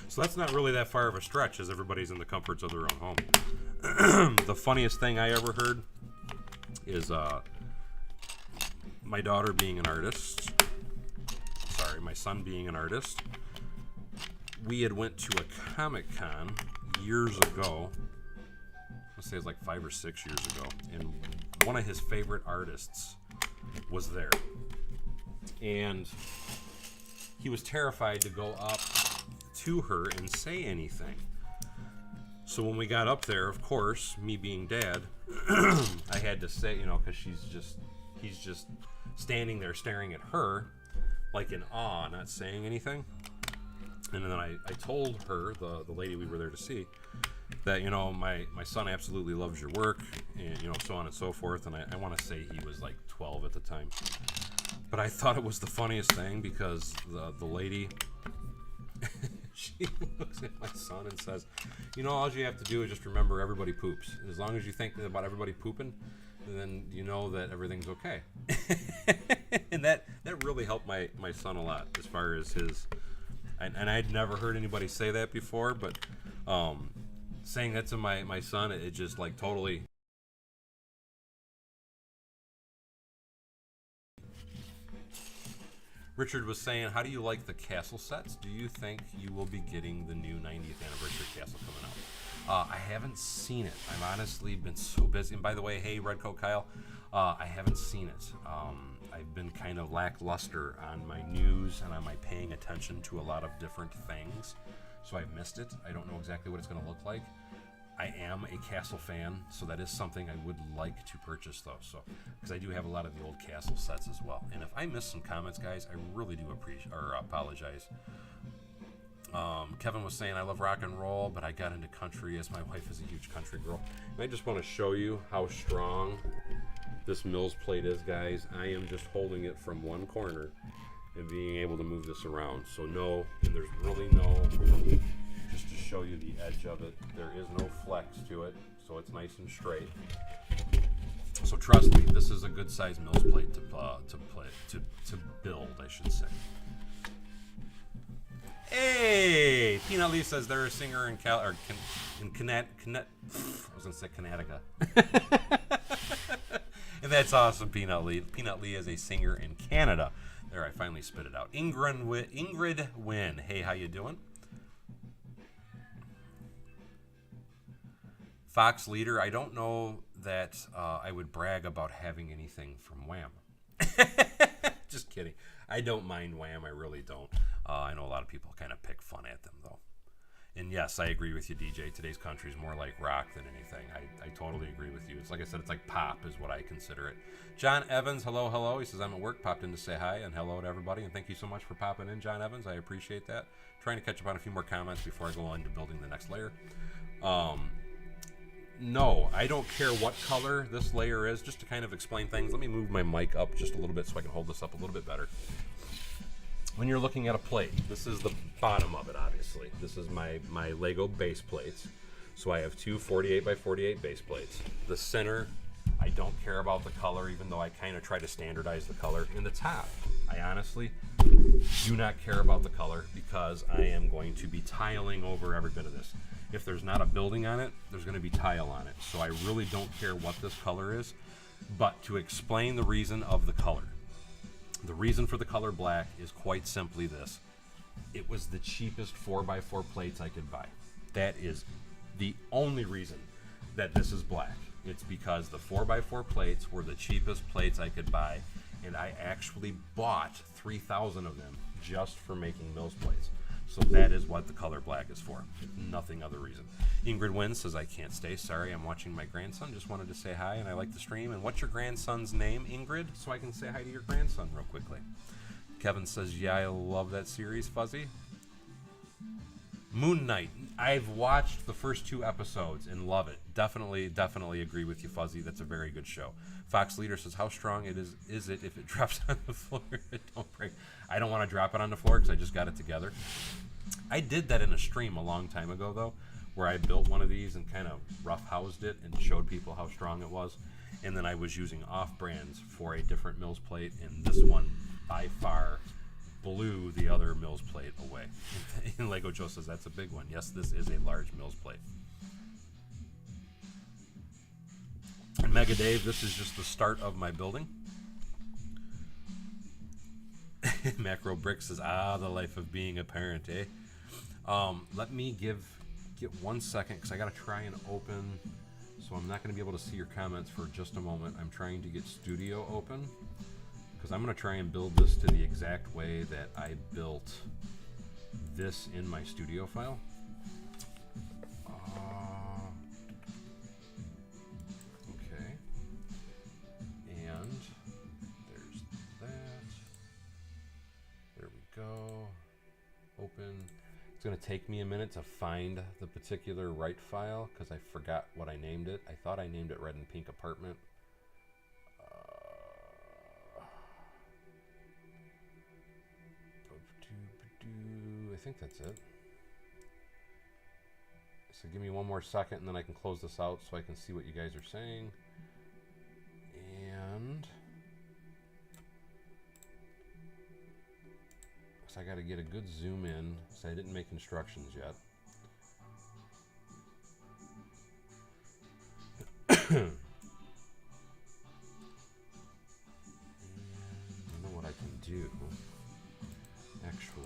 So that's not really that far of a stretch, as everybody's in the comforts of their own home. The funniest thing I ever heard is my daughter being an artist. Sorry, my son being an artist. We had went to a Comic-Con years ago. Let's say it was like 5 or 6 years ago, and one of his favorite artists was there, and he was terrified to go up to her and say anything. So when we got up there, of course, me being dad, I had to say, because he's just standing there staring at her like in awe, not saying anything. And then I told her, the lady we were there to see, that, my son absolutely loves your work, and, so on and so forth. And I want to say he was like 12 at the time. But I thought it was the funniest thing because the lady, she looks at my son and says, all you have to do is just remember everybody poops. As long as you think about everybody pooping, then you know that everything's okay. And that really helped my son a lot as far as his... And I'd never heard anybody say that before, but saying that to my son, it just like totally... Richard was saying, how do you like the castle sets? Do you think you will be getting the new 90th anniversary castle coming out? I haven't seen it. I've honestly been so busy. And by the way, hey, Redcoat Kyle, I haven't seen it. I've been kind of lackluster on my news and on my paying attention to a lot of different things. So I've missed it. I don't know exactly what it's going to look like. I am a Castle fan, so that is something I would like to purchase, though. So, because I do have a lot of the old Castle sets as well. And if I missed some comments, guys, I really do apologize. Kevin was saying, I love rock and roll, but I got into country as my wife is a huge country girl. And I just want to show you how strong this Mills plate is, guys. I am just holding it from one corner and being able to move this around. So no, and there's really no, just to show you the edge of it, there is no flex to it, so it's nice and straight. So trust me, this is a good size Mills plate to build, I should say. Hey, Peanut Lee says they're a singer in Connecticut. I was gonna say Connecticut. And that's awesome, Peanut Lee. Peanut Lee is a singer in Canada. There, I finally spit it out. Ingrid Wynn. Hey, how you doing? Fox Leader. I don't know that I would brag about having anything from Wham. Just kidding. I don't mind Wham. I really don't. I know a lot of people kind of pick fun at them, though. And yes, I agree with you, DJ. Today's country is more like rock than anything. I totally agree with you. It's like I said, it's like pop is what I consider it. John Evans, hello, hello. He says, I'm at work, popped in to say hi, and hello to everybody. And thank you so much for popping in, John Evans. I appreciate that. Trying to catch up on a few more comments before I go on to building the next layer. No, I don't care what color this layer is. Just to kind of explain things, let me move my mic up just a little bit so I can hold this up a little bit better. When you're looking at a plate, this is the bottom of it, obviously. This is my Lego base plates. So I have two 48 by 48 base plates. The center, I don't care about the color, even though I kind of try to standardize the color. In the top, I honestly do not care about the color because I am going to be tiling over every bit of this. If there's not a building on it, there's going to be tile on it. So I really don't care what this color is. But to explain the reason of the color. The reason for the color black is quite simply this. It was the cheapest 4x4 plates I could buy. That is the only reason that this is black. It's because the 4x4 plates were the cheapest plates I could buy, and I actually bought 3,000 of them just for making Mills plates. So that is what the color black is for. Nothing other reason. Ingrid Wynn says, I can't stay. Sorry, I'm watching my grandson. Just wanted to say hi, and I like the stream. And what's your grandson's name, Ingrid? So I can say hi to your grandson real quickly. Kevin says, yeah, I love that series, Fuzzy. Moon Knight. I've watched the first 2 episodes and love it. Definitely agree with you, Fuzzy. That's a very good show. Fox Leader says, how strong is it if it drops on the floor? Don't break. I don't want to drop it on the floor because I just got it together. I did that in a stream a long time ago, though, where I built one of these and kind of rough-housed it and showed people how strong it was. And then I was using off-brands for a different Mills plate, and this one, by far, blew the other Mills plate away. And Lego Joe says, that's a big one. Yes, this is a large Mills plate. And Mega Dave, this is just the start of my building. Macro Brick says, the life of being a parent, eh? Let me get 1 second, because I got to try and open, so I'm not going to be able to see your comments for just a moment. I'm trying to get Studio open, because I'm going to try and build this to the exact way that I built this in my Studio file. Okay. And there's that. There we go. Open. It's going to take me a minute to find the particular right file because I forgot what I named it. I thought I named it Red and Pink Apartment. I think that's it. So give me 1 more second and then I can close this out so I can see what you guys are saying. And so I got to get a good zoom in, so I didn't make instructions yet. And I know what I can do, actually.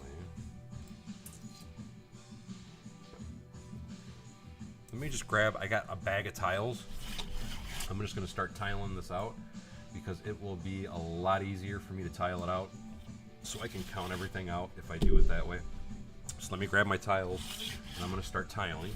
Let me just grab, I got a bag of tiles. I'm just going to start tiling this out because it will be a lot easier for me to tile it out so I can count everything out if I do it that way. So let me grab my tiles and I'm going to start tiling.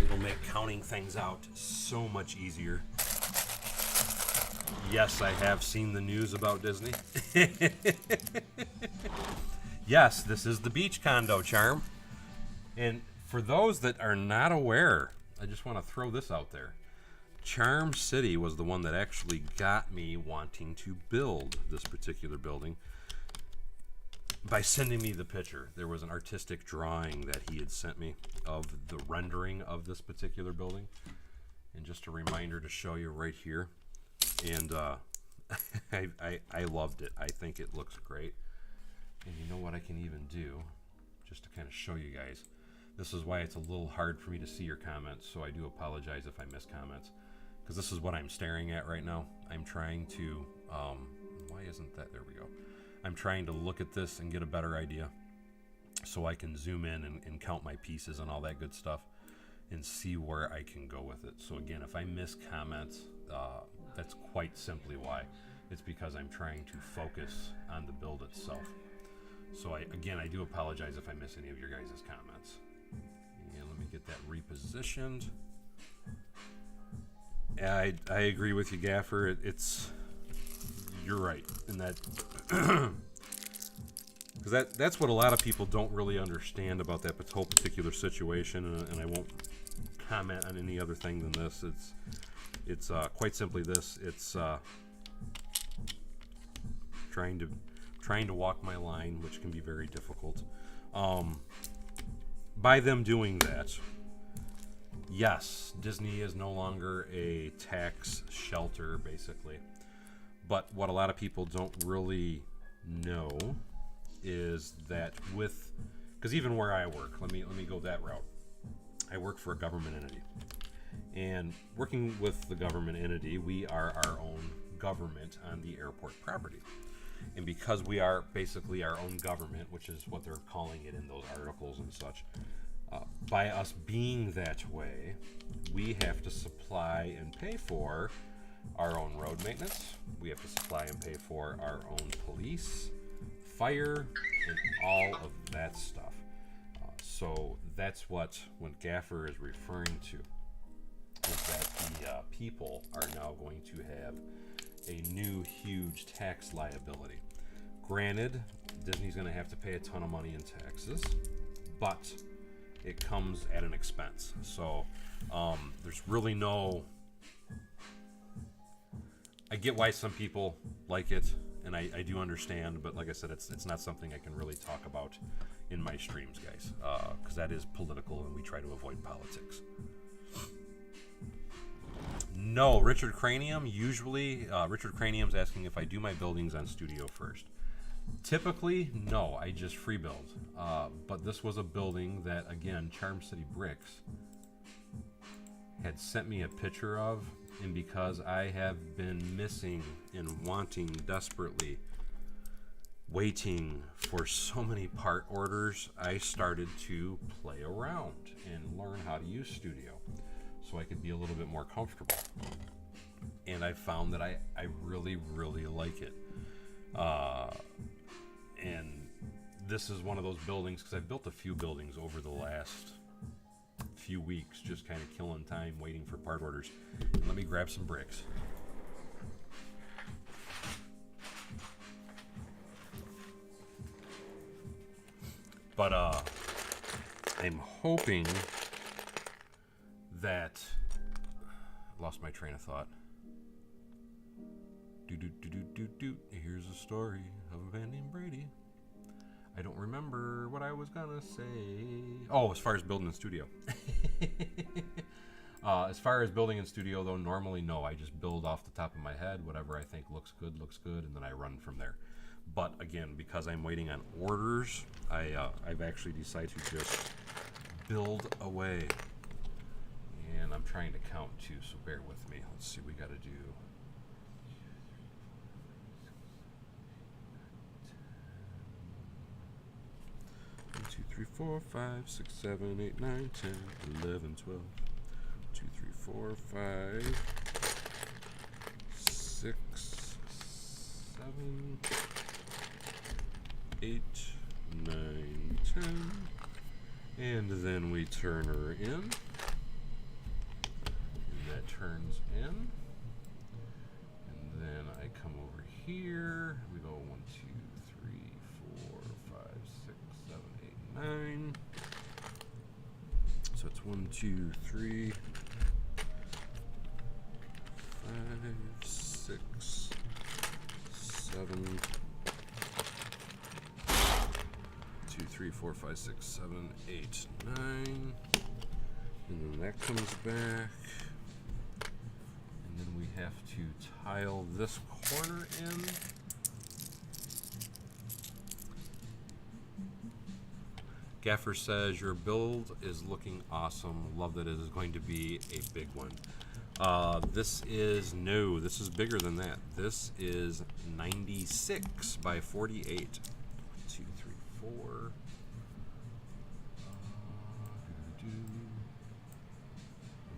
It'll make counting things out so much easier. Yes, I have seen the news about Disney. Yes, this is the beach condo, Charm. And for those that are not aware, I just want to throw this out there. Charm City was the one that actually got me wanting to build this particular building by sending me the picture. There was an artistic drawing that he had sent me of the rendering of this particular building. And just a reminder to show you right here. And I loved it. I think it looks great. And you know what I can even do, just to kind of show you guys. This is why it's a little hard for me to see your comments, so I do apologize if I miss comments. Because this is what I'm staring at right now. I'm trying to, why isn't that, there we go. I'm trying to look at this and get a better idea so I can zoom in and count my pieces and all that good stuff and see where I can go with it. So again, if I miss comments, that's quite simply why. It's because I'm trying to focus on the build itself. So I do apologize if I miss any of your guys' comments. And let me get that repositioned. I agree with you, Gaffer. You're right in that, because that's what a lot of people don't really understand about that whole particular situation. And I won't comment on any other thing than this. It's quite simply this. It's trying to walk my line, which can be very difficult. By them doing that, yes, Disney is no longer a tax shelter, basically. But what a lot of people don't really know is that because even where I work, let me go that route. I work for a government entity. And working with the government entity, we are our own government on the airport property. And because we are basically our own government, which is what they're calling it in those articles and such, by us being that way, we have to supply and pay for our own road maintenance. We have to supply and pay for our own police, fire, and all of that stuff. So that's what Gaffer is referring to. Is that people are now going to have a new huge tax liability. Granted, Disney's going to have to pay a ton of money in taxes, but it comes at an expense. So there's really no... I get why some people like it, and I do understand, but like I said, it's not something I can really talk about in my streams, guys, because that is political, and we try to avoid politics. No, Richard Cranium, usually, Richard Cranium's asking if I do my buildings on Studio first. Typically, no, I just free build. But this was a building that, again, Charm City Bricks had sent me a picture of, and because I have been missing and wanting desperately, waiting for so many part orders, I started to play around and learn how to use Studio so I could be a little bit more comfortable. And I found that I really, really like it. And this is one of those buildings, because I've built a few buildings over the last few weeks, just kind of killing time waiting for part orders. And let me grab some bricks. But I'm hoping that... lost my train of thought. Here's a story of a man named Brady. I don't remember what I was gonna say. Oh, as far as building in Studio. As far as building in Studio, though, normally no. I just build off the top of my head. Whatever I think looks good, and then I run from there. But again, because I'm waiting on orders, I've actually decided to just build away. And I'm trying to count too, so bear with me. Let's see what we got to do. 1, 2, 3, 4, 5, 6, 7, 8, 9, 10, 11, 12. 2, 3, 4, 5, 6, 7, 8, 9, 10. And then we turn her in. And that turns in. And then I come over here. We go 1, 2, 3, 4, 5, 6, 7, 8, 9. So it's 1, 2, 3, 5, 6, 7, 2, 3, 4, 5, 6, 7, 8, 9. And then that comes back. And then we have to tile this corner in. Gaffer says, your build is looking awesome. Love that it is going to be a big one. This is bigger than that. This is 96 by 48. 1, 2, 3, 4. 1,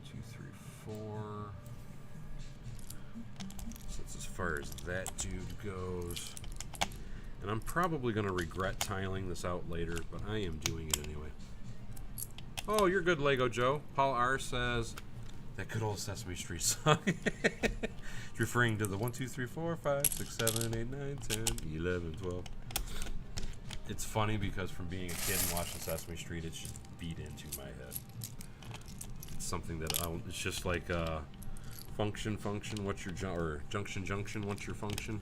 2, 3, 4. So that's as far as that dude goes. And I'm probably going to regret tiling this out later, but I am doing it anyway. Oh, you're good, Lego Joe. Paul R. says, that good old Sesame Street song. It's referring to the 1, 2, 3, 4, 5, 6, 7, 8, 9, 10, 11, 12. It's funny because from being a kid and watching Sesame Street, it's just beat into my head. It's something that it's just like function, what's your junction, what's your function?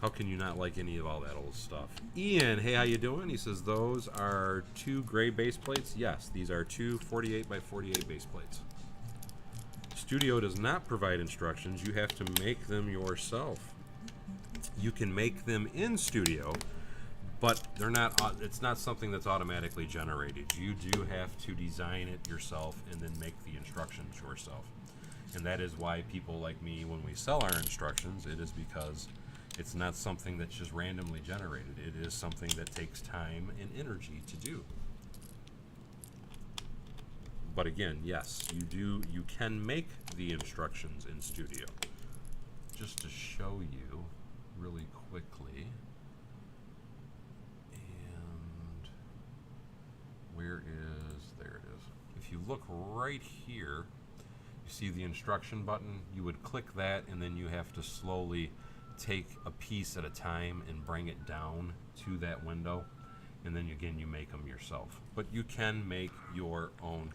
How can you not like any of all that old stuff? Ian, hey, how you doing? He says, those are 2 gray base plates. Yes, these are 2 48 by 48 base plates. Studio does not provide instructions. You have to make them yourself. You can make them in Studio, but they're not. It's not something that's automatically generated. You do have to design it yourself and then make the instructions yourself. And that is why people like me, when we sell our instructions, it is because it's not something that's just randomly generated. It is something that takes time and energy to do. But again, yes, you can make the instructions in Studio. Just to show you really quickly. And there it is. If you look right here, You see the instruction button? You would click that, and then you have to slowly take a piece at a time and bring it down to that window. And then again, you make them yourself. But you can make your own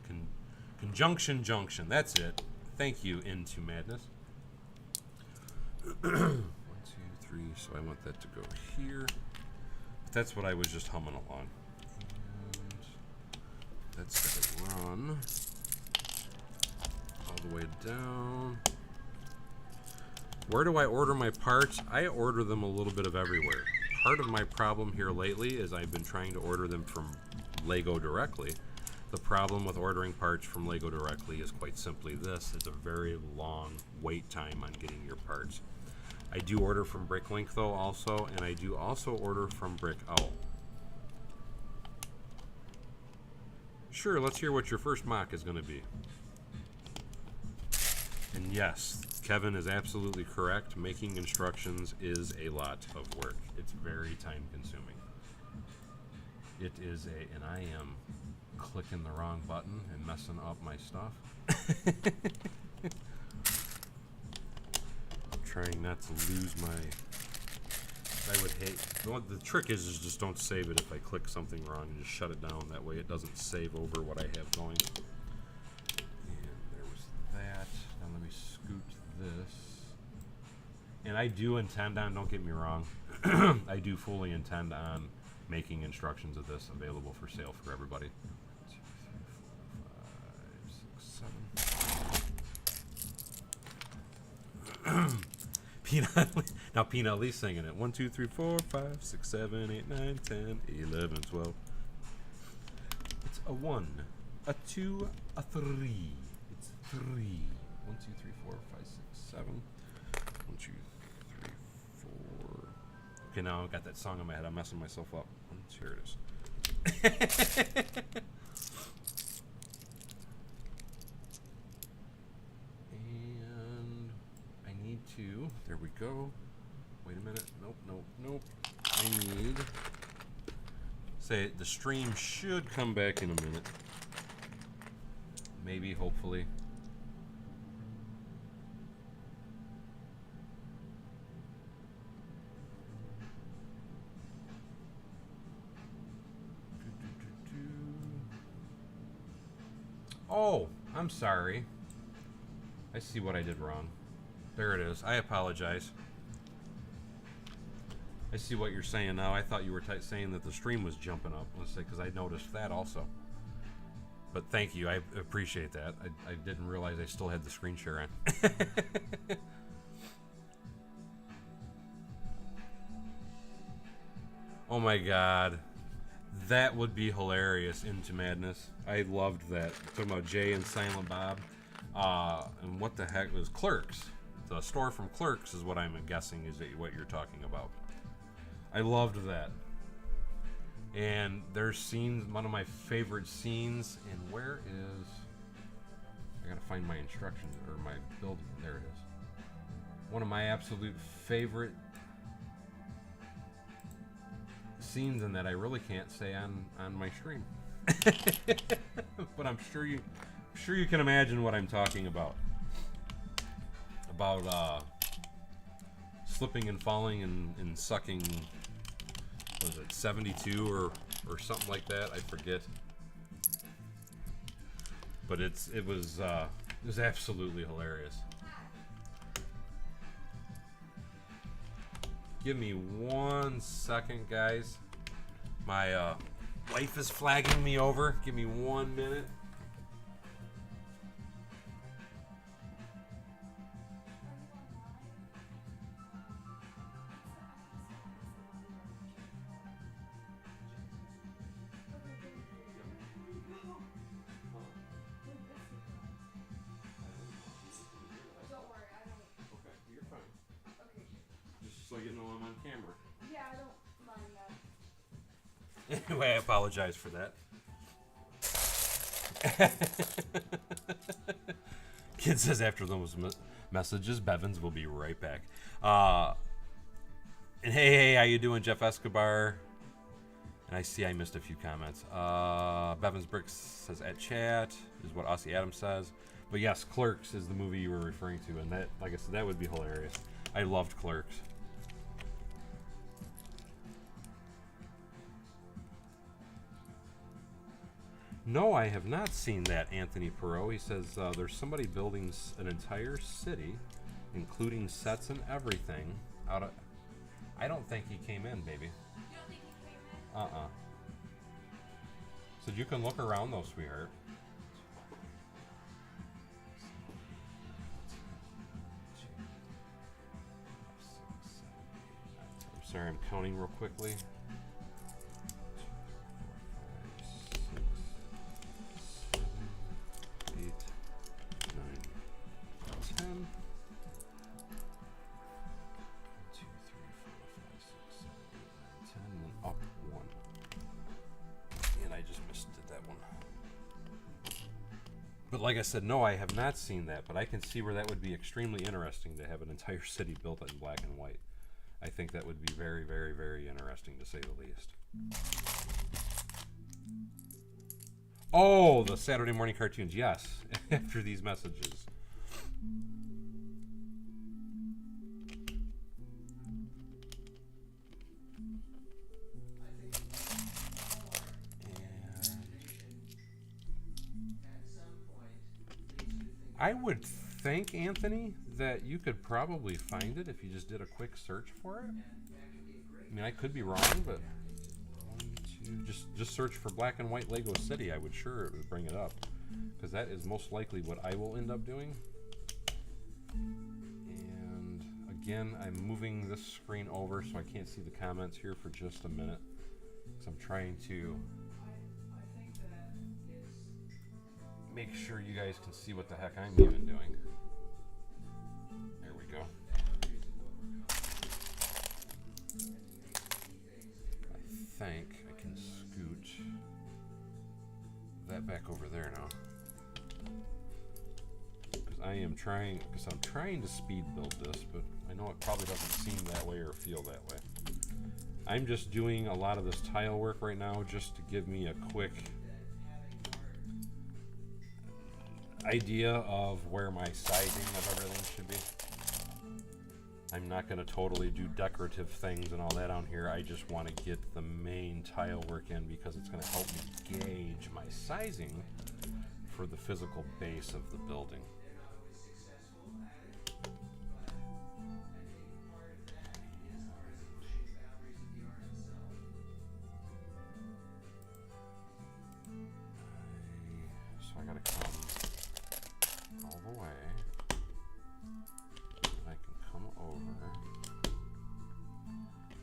conjunction junction. That's it. Thank you, Into Madness. 1, 2, 3. So I want that to go here. That's what I was just humming along. And that's going to run all the way down. Where do I order my parts? I order them a little bit of everywhere. Part of my problem here lately is I've been trying to order them from Lego directly. The problem with ordering parts from Lego directly is quite simply this. It's a very long wait time on getting your parts. I do order from Bricklink though also, and I do also order from Brick Owl. Sure, let's hear what your first mock is going to be. And yes, Kevin is absolutely correct. Making instructions is a lot of work. It's very time consuming. It is and I am clicking the wrong button and messing up my stuff. I'm trying not to lose my... I would hate... The trick is just don't save it if I click something wrong and just shut it down. That way it doesn't save over what I have going. And there was that. Now let me scoot this. And I do intend on, don't get me wrong, I do fully intend on making instructions of this available for sale for everybody. 2, 3, 4, 5, 6, 7. Peanut, now Peanut Lee's singing it. 1, 2, 3, 4, 5, 6, 7, 8, 9, 10, 11, 12. It's a 1, a 2, a 3. It's 3. 1, 2, 3, 4, 5, 6, 7. 1, 2, 3, 4. Okay, now I've got that song in my head. I'm messing myself up. Here it is. And I need to. There we go. Wait a minute. Nope, nope, nope. I need. Say the stream should come back in a minute. Maybe, hopefully. Oh, I'm sorry. I see what I did wrong. There it is. I apologize. I see what you're saying now. I thought you were saying that the stream was jumping up. Let's say, because I noticed that also. But thank you. I appreciate that. I didn't realize I still had the screen share on. Oh my God. That would be hilarious. Into Madness. I loved that. Talking about Jay and Silent Bob. And what the heck was Clerks? The store from Clerks is what I'm guessing is what you're talking about. I loved that. And there's scenes, one of my favorite scenes, and where is... I gotta find my instructions, or my build, there it is. One of my absolute favorite scenes in that I really can't say on my stream. But I'm sure you can imagine what I'm talking about. About slipping and falling and sucking, what was it, 72 or something like that, I forget. But it was absolutely hilarious. Give me 1 second, guys. My wife is flagging me over. Give me 1 minute. So you know I'm on camera. Yeah, I don't mind that. Anyway, I apologize for that. Kid says after those messages, Bevins will be right back. And hey, how you doing, Jeff Escobar? And I see I missed a few comments. Bevins Bricks says at chat is what Aussie Adams says. But yes, Clerks is the movie you were referring to, and that, like I said, that would be hilarious. I loved Clerks. No, I have not seen that, Anthony Perot. He says there's somebody building an entire city, including sets and everything, out of... I don't think he came in, baby. You don't think he came in? Uh-uh. So you can look around though, sweetheart. I'm sorry, I'm counting real quickly. 10. And I just misdid that one. But like I said, no, I have not seen that, but I can see where that would be extremely interesting to have an entire city built in black and white. I think that would be very, very, very interesting, to say the least. Oh, the Saturday morning cartoons, yes, after these messages. I would think, Anthony, that you could probably find it if you just did a quick search for it. I mean, I could be wrong, but just search for black and white Lego City. I would sure it would bring it up, because that is most likely what I will end up doing. And again, I'm moving this screen over so I can't see the comments here for just a minute, because I'm trying to make sure you guys can see what the heck I'm even doing. There we go. I think I can scoot that back over there now. I'm trying to speed build this, but I know it probably doesn't seem that way or feel that way. I'm just doing a lot of this tile work right now just to give me a quick idea of where my sizing of everything should be. I'm not going to totally do decorative things and all that on here. I just want to get the main tile work in because it's going to help me gauge my sizing for the physical base of the building. So I got to come all the way. I can come over.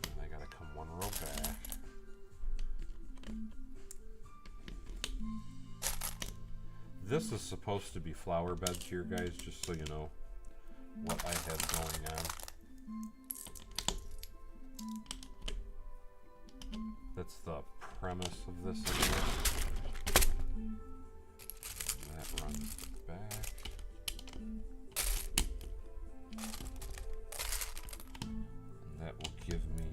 And I gotta come one row back. This is supposed to be flower beds here, guys, just so you know what I have going on. That's the premise of this, I guess. That runs back. And that will give me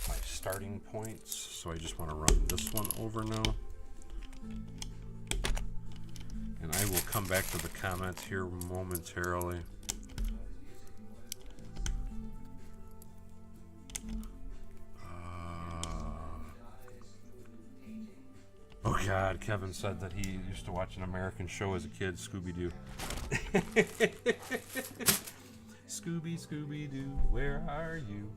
my starting points. So I just want to run this one over now. And I will come back to the comments here momentarily. Oh God, Kevin said that he used to watch an American show as a kid, Scooby-Doo. Scooby, Scooby-Doo, where are you?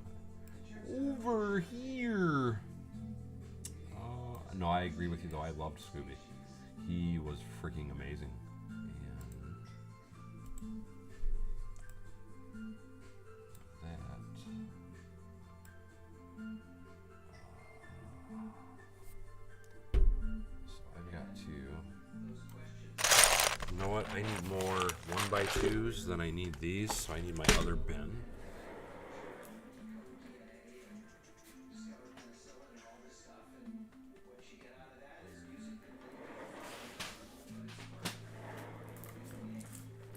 Over here. No, I agree with you though. I loved Scooby. He was freaking amazing. You know what? I need more 1x2s than I need these, so I need my other bin.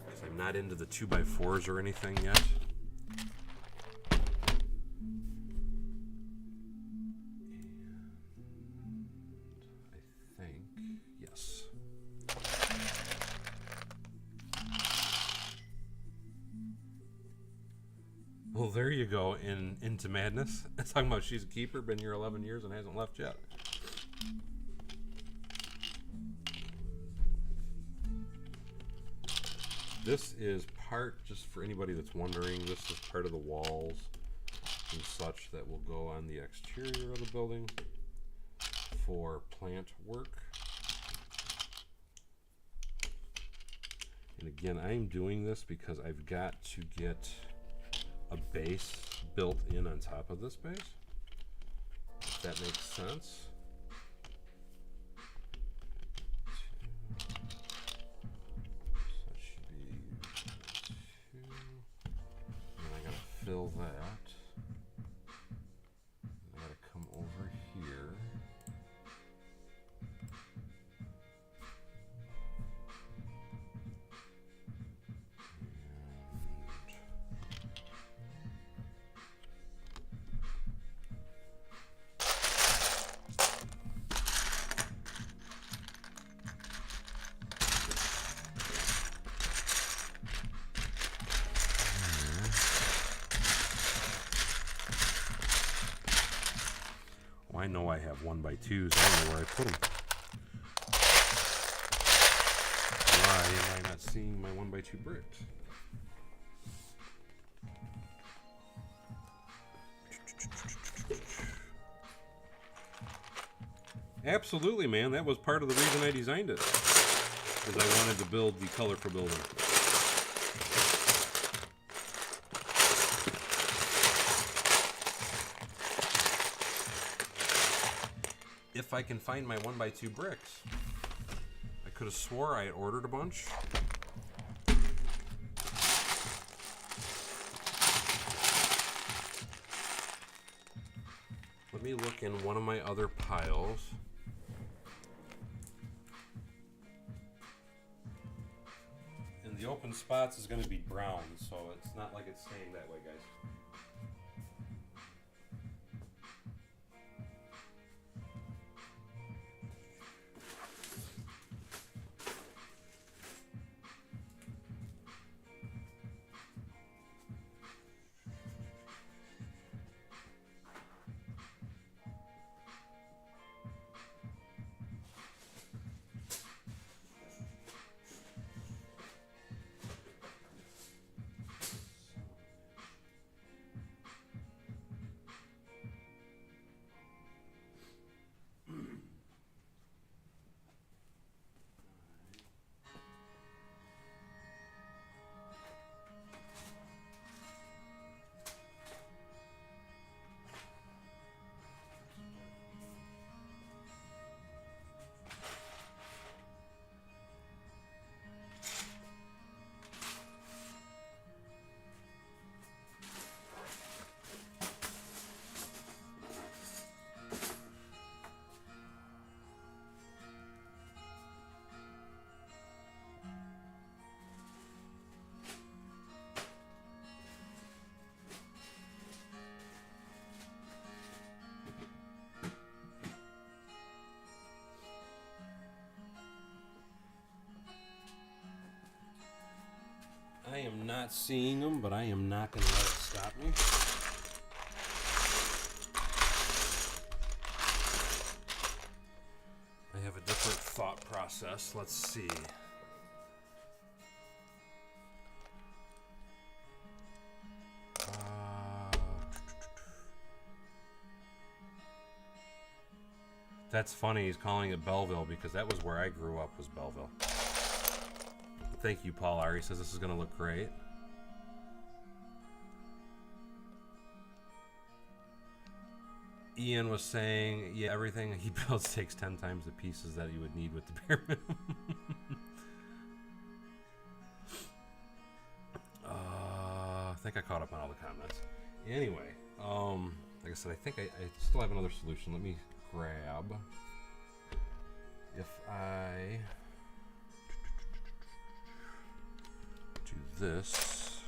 Because I'm not into the 2x4s or anything yet. Well, there you go. Into madness. It's talking about she's a keeper, been here 11 years and hasn't left yet. This is part, just for anybody that's wondering, this is part of the walls and such that will go on the exterior of the building for plant work. And again, I'm doing this because I've got to get a base built in on top of this base, if that makes sense. Fill that. I gotta come over here. I know I have 1x2s. I don't know where I put them. Why am I not seeing my 1x2 bricks? Absolutely, man. That was part of the reason I designed it. Because I wanted to build the colorful building. If I can find my 1x2 bricks. I could have swore I had ordered a bunch. Let me look in one of my other piles. And the open spots is going to be brown, so it's not like it's staying that way, guys. I am not seeing them, but I am not going to let it stop me. I have a different thought process. Let's see. That's funny, he's calling it Belleville because that was where I grew up, was Belleville. Thank you, Paul R. He says this is going to look great. Ian was saying, yeah, everything he builds takes 10 times the pieces that you would need with the bare minimum. I think I caught up on all the comments. Anyway, like I said, I think I still have another solution. Let me grab. If I do this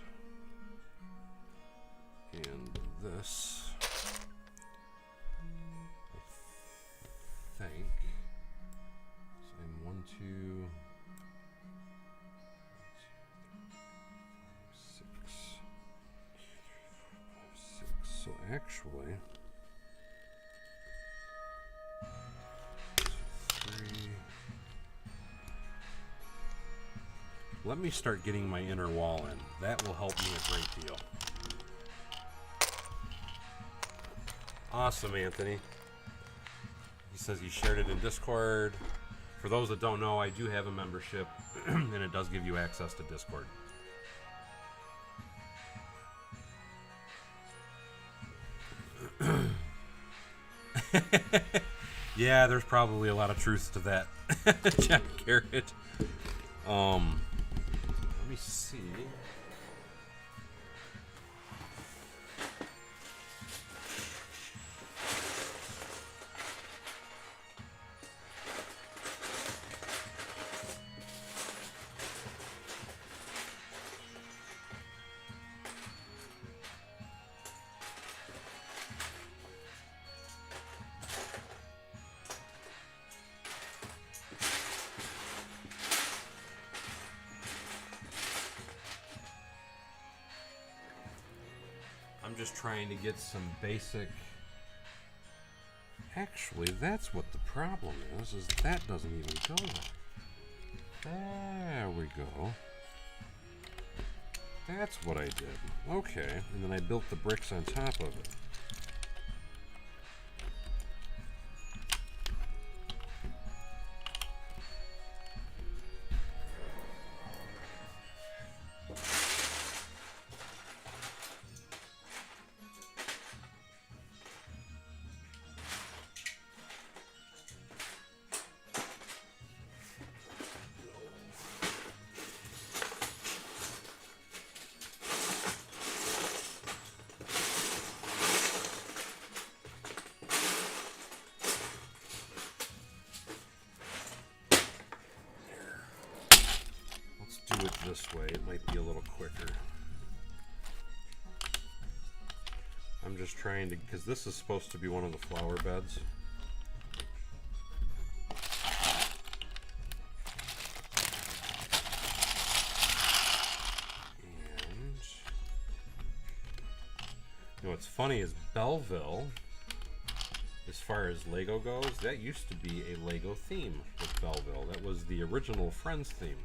and this, I think. So I'm 1, 2, 6, actually, 3. Let me start getting my inner wall in. That will help me a great deal. Awesome, Anthony. He says he shared it in Discord. For those that don't know, I do have a membership, and it does give you access to Discord. Yeah, there's probably a lot of truth to that, Jack Garrett. Let me see. I'm just trying to get some basic... Actually, that's what the problem is that doesn't even go there. There we go. That's what I did. Okay, and then I built the bricks on top of it. Do it this way, it might be a little quicker. I'm just trying to, because this is supposed to be one of the flower beds. And you know what's funny is Belleville, as far as Lego goes, that used to be a Lego theme with Belleville. That was the original Friends theme.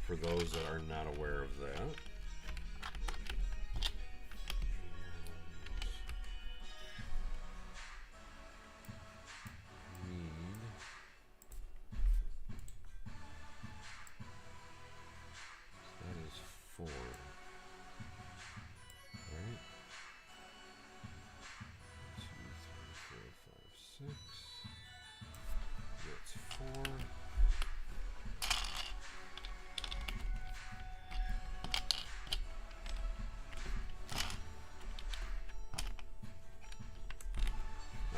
For those that are not aware of that. That is 4. Right? 2, 3, 4, 5, 6. That's 4.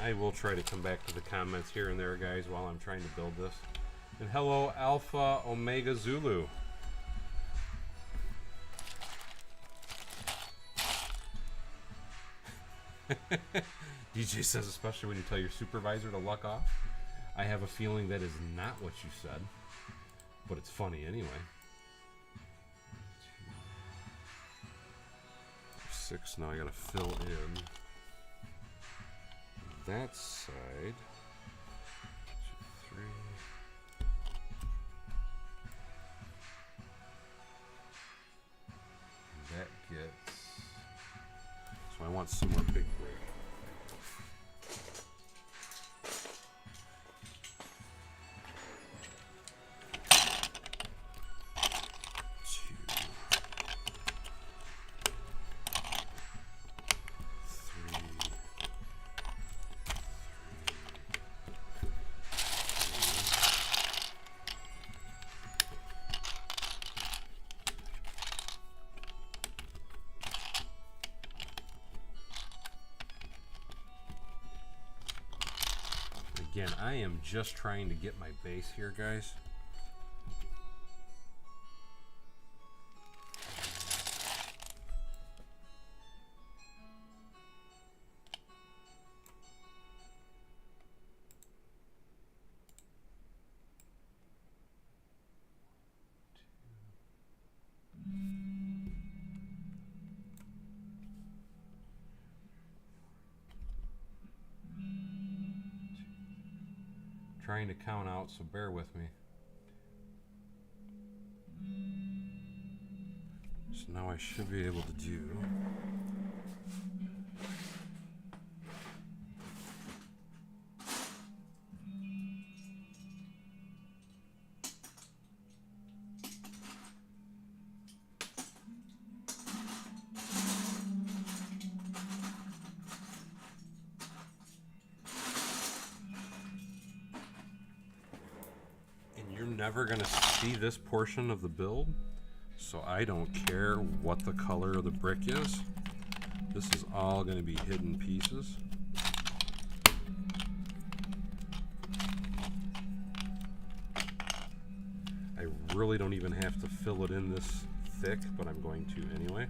I will try to come back to the comments here and there, guys, while I'm trying to build this. And hello, Alpha Omega Zulu. DJ says, especially when you tell your supervisor to luck off. I have a feeling that is not what you said, but it's funny anyway. 6, now I gotta fill in that side. 2, 3. And that gets. So I want some more big brick. Again, I am just trying to get my base here, guys. trying to count out, so bear with me. So now I should be able to do never going to see this portion of the build, so I don't care what the color of the brick is. This is all going to be hidden pieces. I really don't even have to fill it in this thick, but I'm going to anyway.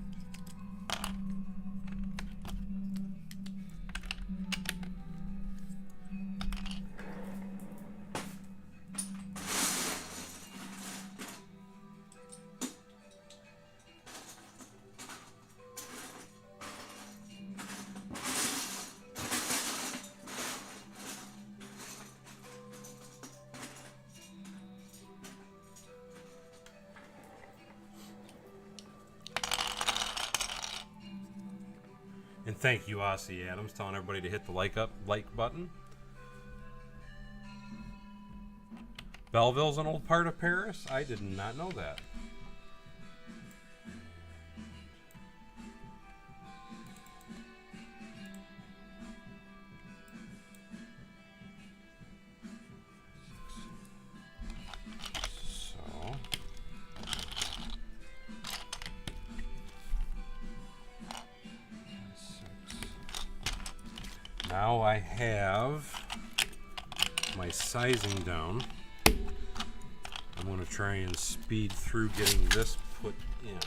And thank you, Aussie Adams, telling everybody to hit the like button. Belleville's an old part of Paris? I did not know that. Now I have my sizing down. I'm going to try and speed through getting this put in.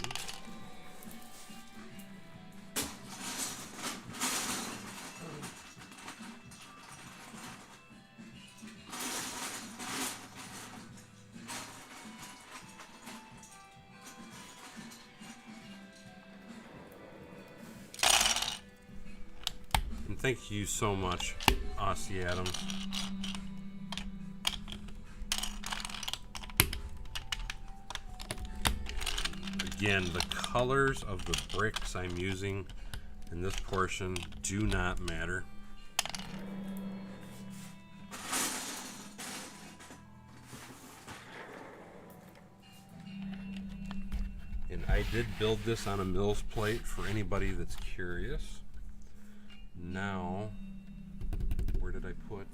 Thank you so much, Aussie Adams. Again, the colors of the bricks I'm using in this portion do not matter. And I did build this on a Mills plate for anybody that's curious. Now, where did I put?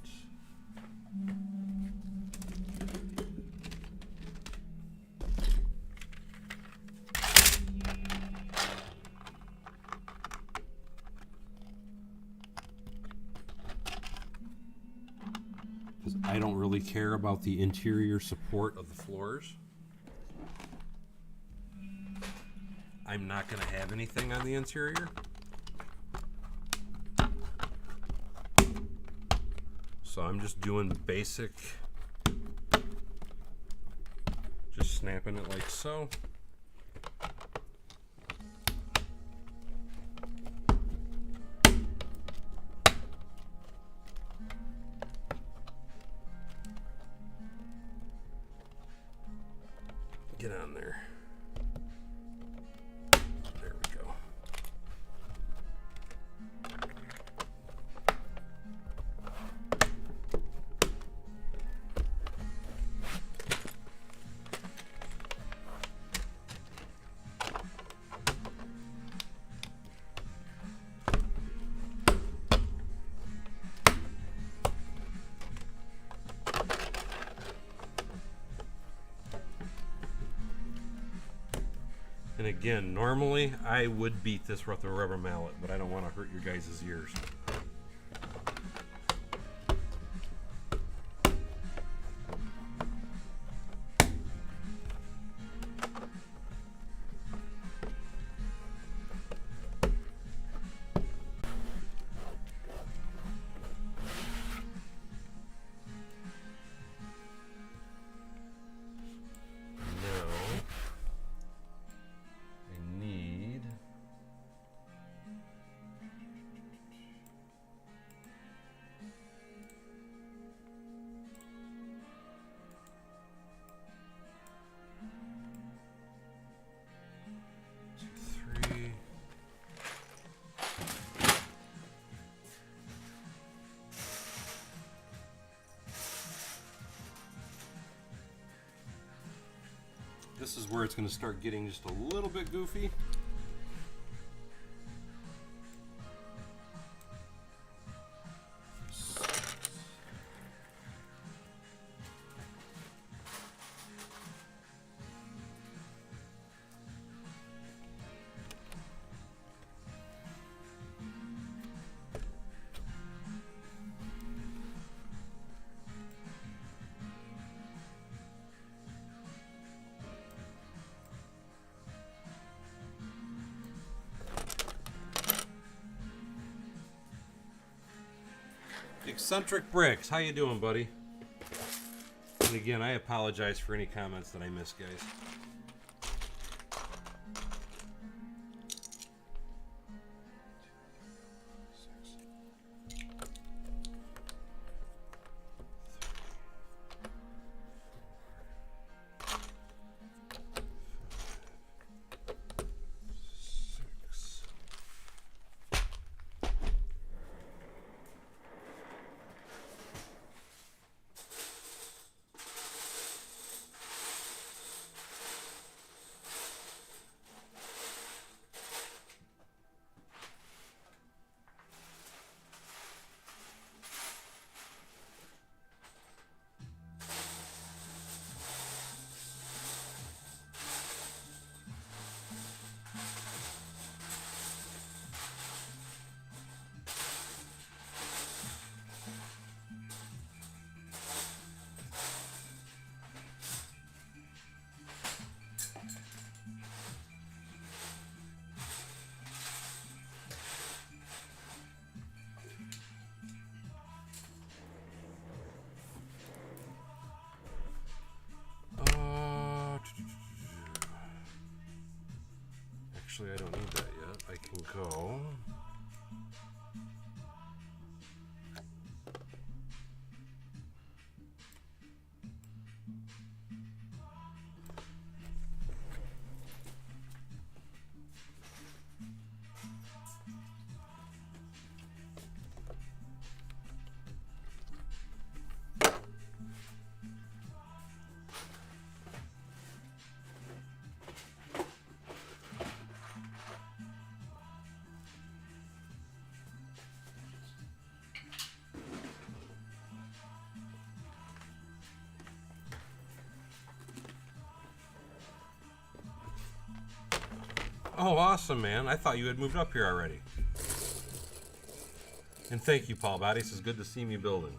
Because I don't really care about the interior support of the floors. I'm not going to have anything on the interior. So I'm just doing basic, just snapping it like so. Get on there. There we go. And again, normally I would beat this with a rubber mallet, but I don't want to hurt your guys' ears. this is where it's going to start getting just a little bit goofy. Eccentric Bricks, how you doing, buddy? And again, I apologize for any comments that I missed, guys. Actually, I don't need that yet. I can go. Oh, awesome, man. I thought you had moved up here already. And thank you, Paul Battis. It's good to see me building.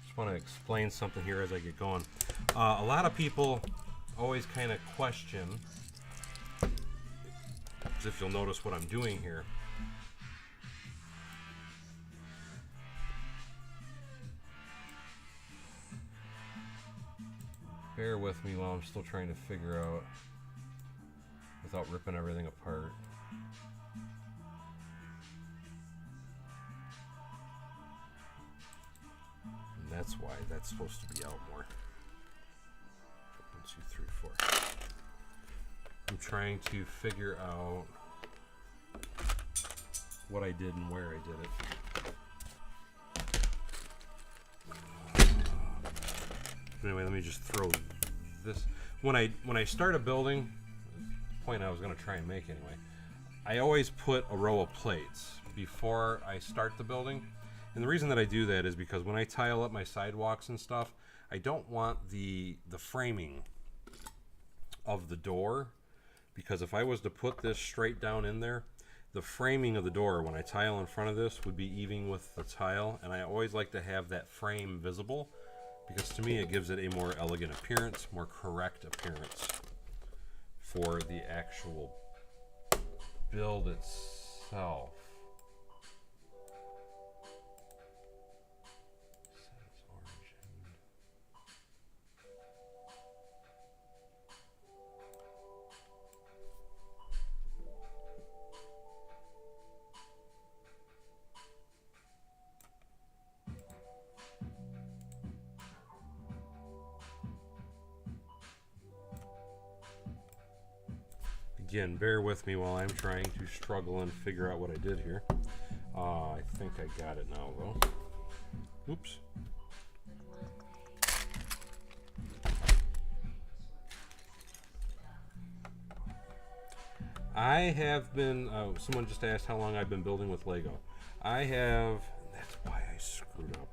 Just want to explain something here as I get going. A lot of people always kind of question, if you'll notice what I'm doing here. Bear with me while I'm still trying to figure out without ripping everything apart. And that's why that's supposed to be out more. 1, 2, 3, 4. I'm trying to figure out what I did and where I did it. Anyway, let me just throw this. When I start a building, the point I was going to try and make anyway, I always put a row of plates before I start the building. And the reason that I do that is because when I tile up my sidewalks and stuff, I don't want the framing of the door, because if I was to put this straight down in there, the framing of the door when I tile in front of this would be even with the tile, and I always like to have that frame visible because to me it gives it a more elegant appearance, more correct appearance for the actual build itself. Again, bear with me while I'm trying to struggle and figure out what I did here. I think I got it now, though. Oops. I have been, someone just asked how long I've been building with Lego. I have, that's why I screwed up.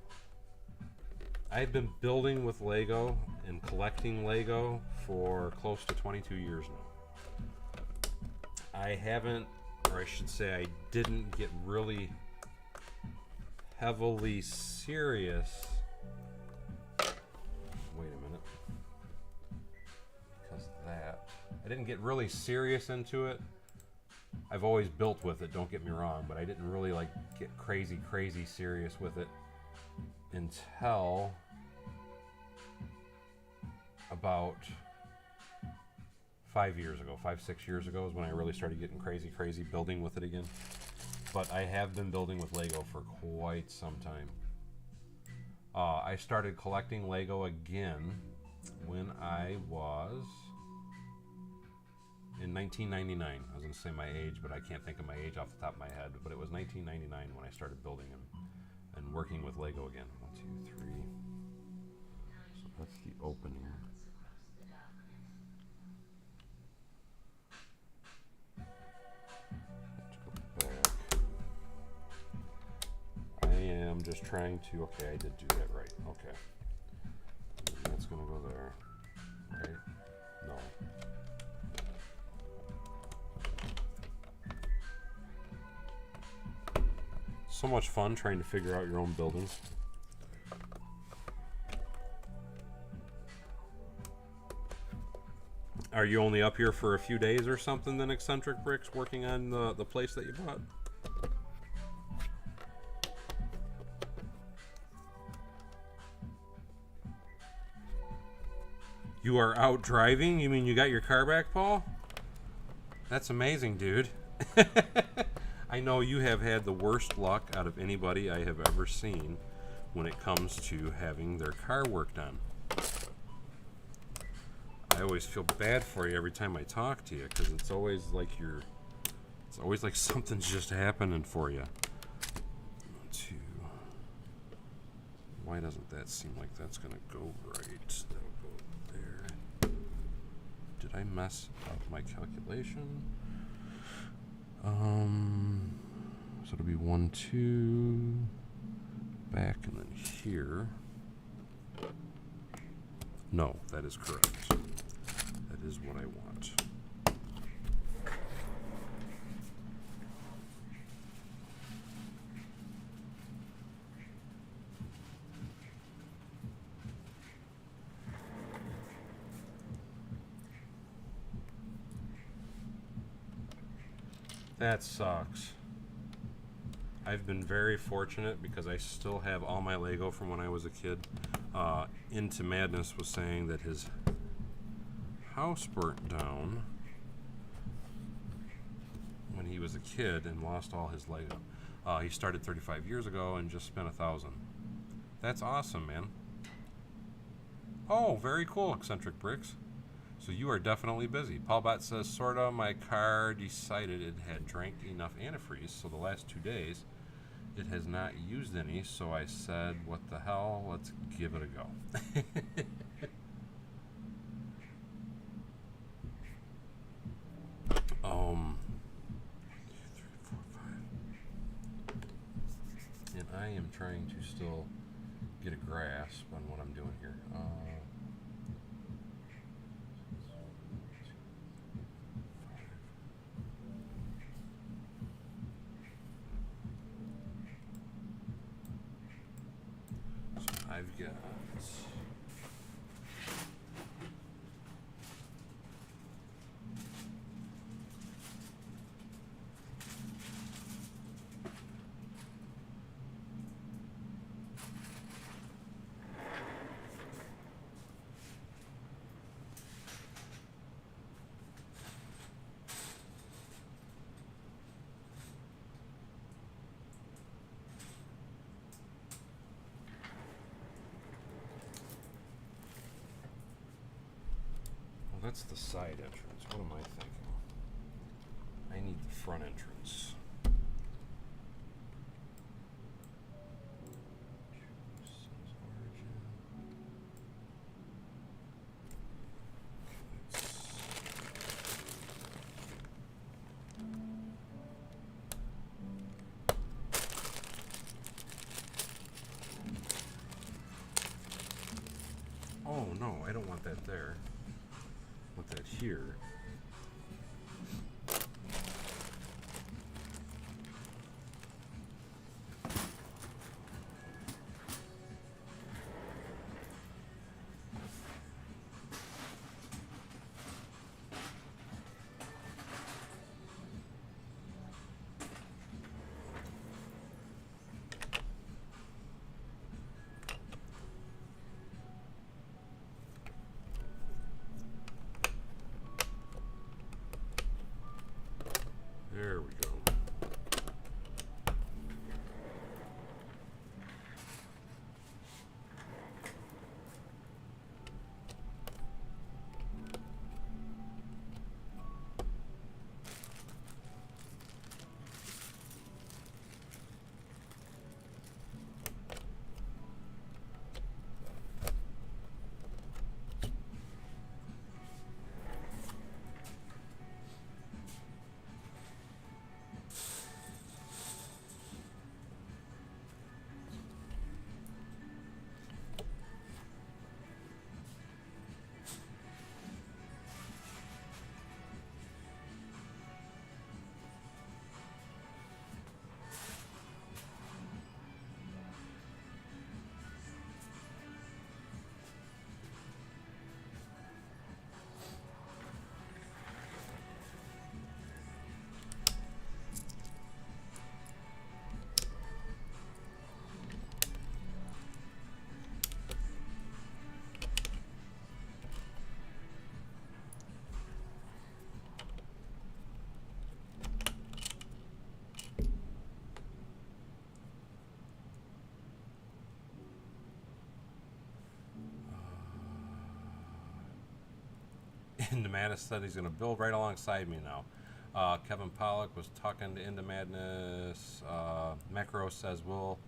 I've been building with Lego and collecting Lego for close to 22 years now. I haven't, or I should say I didn't get really heavily serious. Wait a minute. Because of that. I didn't get really serious into it. I've always built with it, don't get me wrong, but I didn't really like get crazy serious with it until about 5 years ago. 5-6 years ago is when I really started getting crazy building with it again. But I have been building with Lego for quite some time. I started collecting Lego again when I was in 1999. I was going to say my age, but I can't think of my age off the top of my head. But it was 1999 when I started building and working with Lego again. 1, 2, 3. So that's the opening. I am just trying to, okay, I did do that right, okay. That's gonna go there, right? No. So much fun trying to figure out your own buildings. Are you only up here for a few days or something then, Eccentric Bricks, working on the place that you bought? You are out driving? You mean you got your car back, Paul? That's amazing, dude. I know you have had the worst luck out of anybody I have ever seen when it comes to having their car worked on. I always feel bad for you every time I talk to you because it's always like something's just happening for you. 2. Why doesn't that seem like that's gonna go right? That'll go there. Did I mess up my calculation? So it'll be 1, 2, back and then here. No, that is correct. That is what I want. That sucks. I've been very fortunate because I still have all my Lego from when I was a kid. Into Madness was saying that his house burnt down when he was a kid and lost all his Lego. He started 35 years ago and just spent $1,000. That's awesome, man. Oh, very cool, Eccentric Bricks. So you are definitely busy. Paul Bott says, sorta, my car decided it had drank enough antifreeze, so the last 2 days it has not used any, so I said, what the hell, let's give it a go. 2, 3, 4, 5. And I am trying to still get a grasp on what I'm doing here. I've got that's the side entrance. What am I thinking? front entrance. Oh no, I don't want that there. I want that here. There we go. Into Madness said he's going to build right alongside me now. Kevin Pollock was talking to Into Madness. Macro says, "Will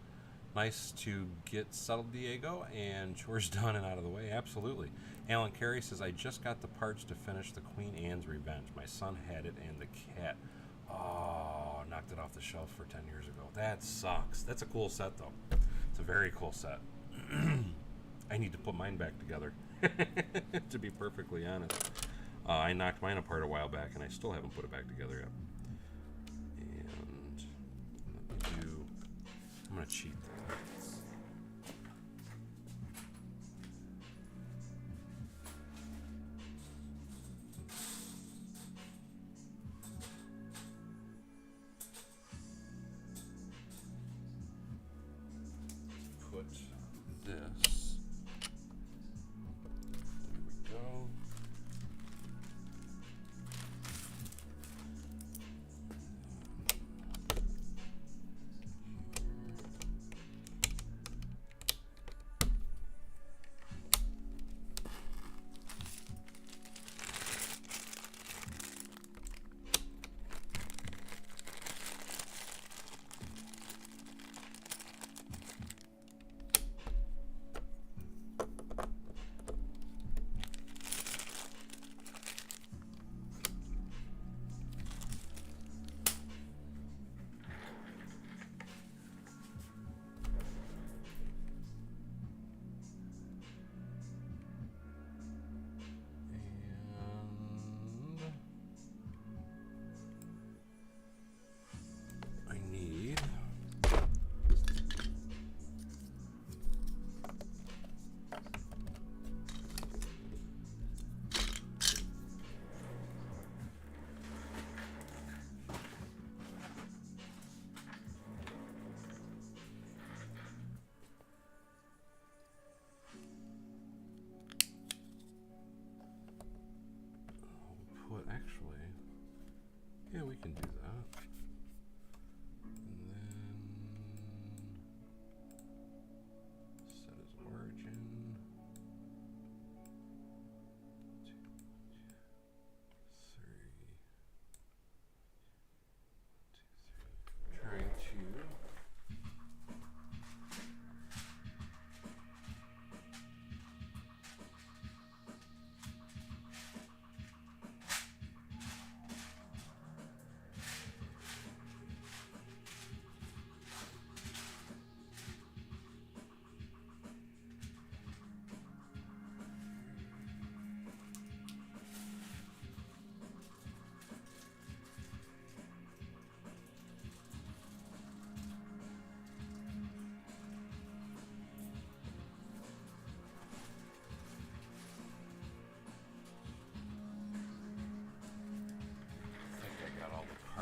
nice to get settled, Diego, and chores done and out of the way." Absolutely. Alan Carey says, "I just got the parts to finish the Queen Anne's Revenge. My son had it and the cat. Oh, knocked it off the shelf for 10 years ago. That sucks." That's a cool set, though. It's a very cool set. I need to put mine back together, to be perfectly honest. I knocked mine apart a while back, and I still haven't put it back together yet. And I'm going to cheat there. Put this. There we go. Actually, yeah, we can do that. And then set as origin. 2, 3.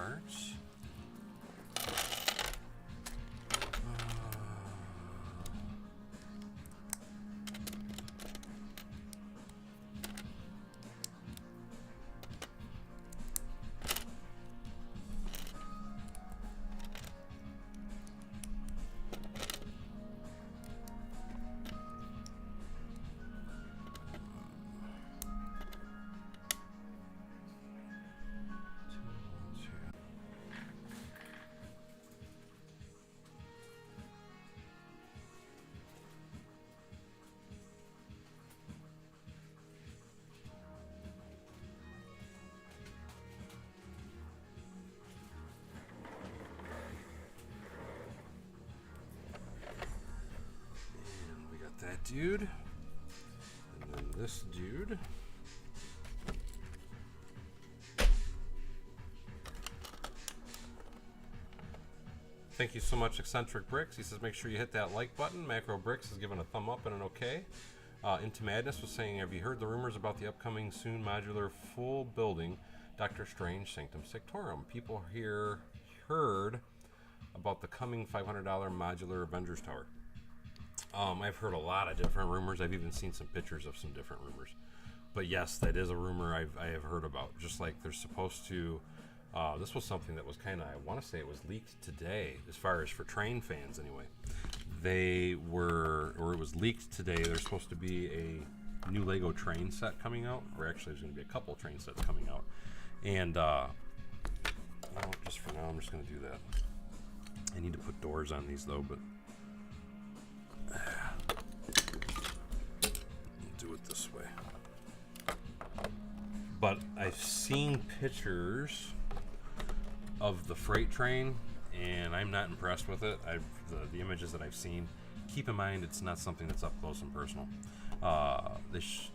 parts. That dude, and then this dude. Thank you so much, Eccentric Bricks. He says make sure you hit that like button. Macro Bricks has given a thumb up and an okay. Into Madness was saying, have you heard the rumors about the upcoming soon modular full building Doctor Strange Sanctum Sanctorum? People here heard about the coming $500 modular Avengers Tower. I've heard a lot of different rumors. I've even seen some pictures of some different rumors. But yes, that is a rumor I have heard about. Just like they're supposed to, this was something that was kind of, I want to say it was leaked today, as far as for train fans anyway. They were, or it was leaked today, there's supposed to be a new Lego train set coming out, or actually there's going to be a couple train sets coming out. And, just for now, I'm just going to do that. I need to put doors on these though, but do it this way. But I've seen pictures of the freight train, and I'm not impressed with it. The images that I've seen. Keep in mind, it's not something that's up close and personal.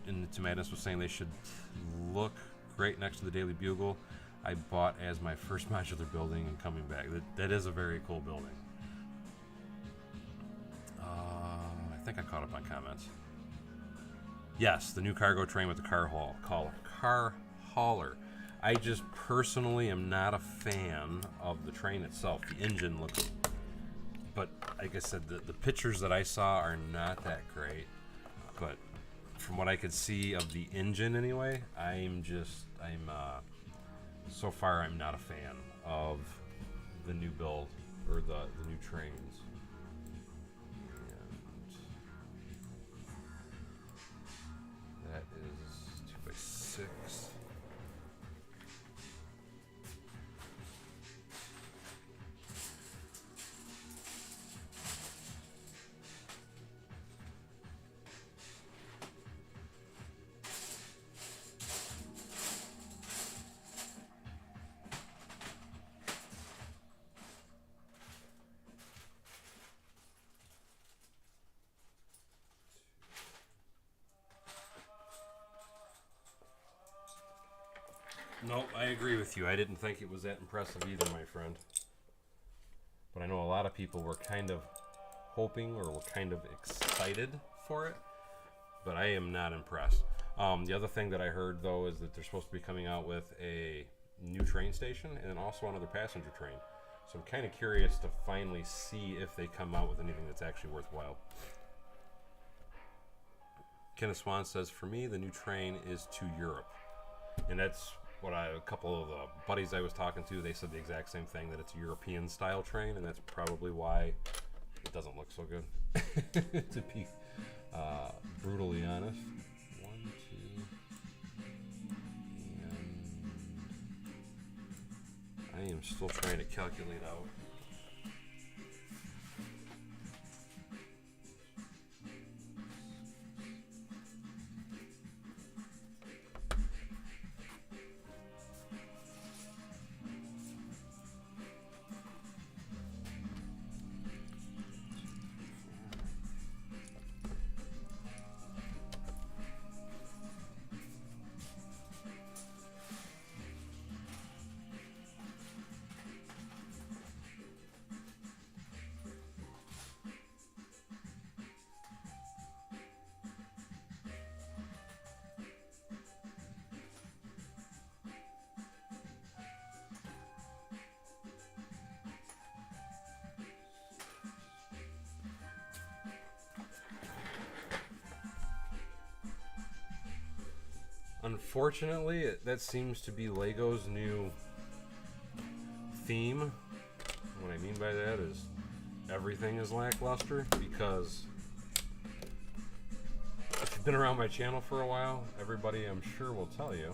Into Madness was saying they should look great next to the Daily Bugle. I bought as my first modular building and coming back. That is a very cool building. I think I caught up on comments. Yes, the new cargo train with the car hauler. I just personally am not a fan of the train itself. The engine looks, but like I said, the pictures that I saw are not that great. But from what I could see of the engine anyway, so far I'm not a fan of the new build or the new trains. That is 2x6. Nope, I agree with you. I didn't think it was that impressive either, my friend. But I know a lot of people were kind of hoping or were kind of excited for it. But I am not impressed. The other thing that I heard, though, is that they're supposed to be coming out with a new train station and then also another passenger train. So I'm kind of curious to finally see if they come out with anything that's actually worthwhile. Kenneth Swan says, for me, the new train is to Europe. And that's what a couple of the buddies I was talking to, they said the exact same thing, that it's a European style train, and that's probably why it doesn't look so good. To be brutally honest. 1, 2, and I am still trying to calculate out. unfortunately, that seems to be Lego's new theme. What I mean by that is everything is lackluster, because if you've been around my channel for a while, everybody I'm sure will tell you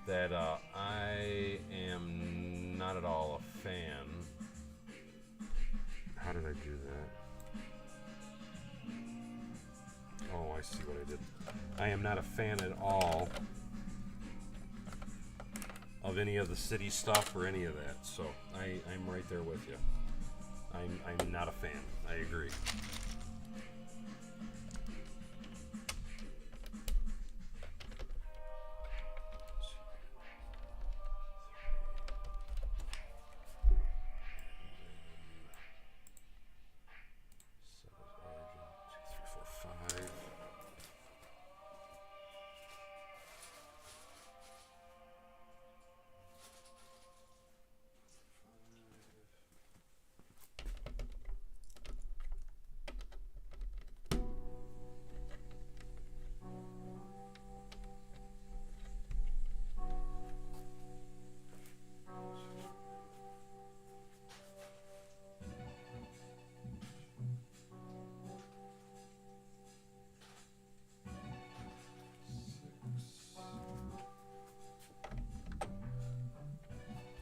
that I am not at all a fan. How did I do that? Oh, I see what I did. I am not a fan at all of any of the city stuff or any of that. So I'm right there with you. I'm not a fan. I agree.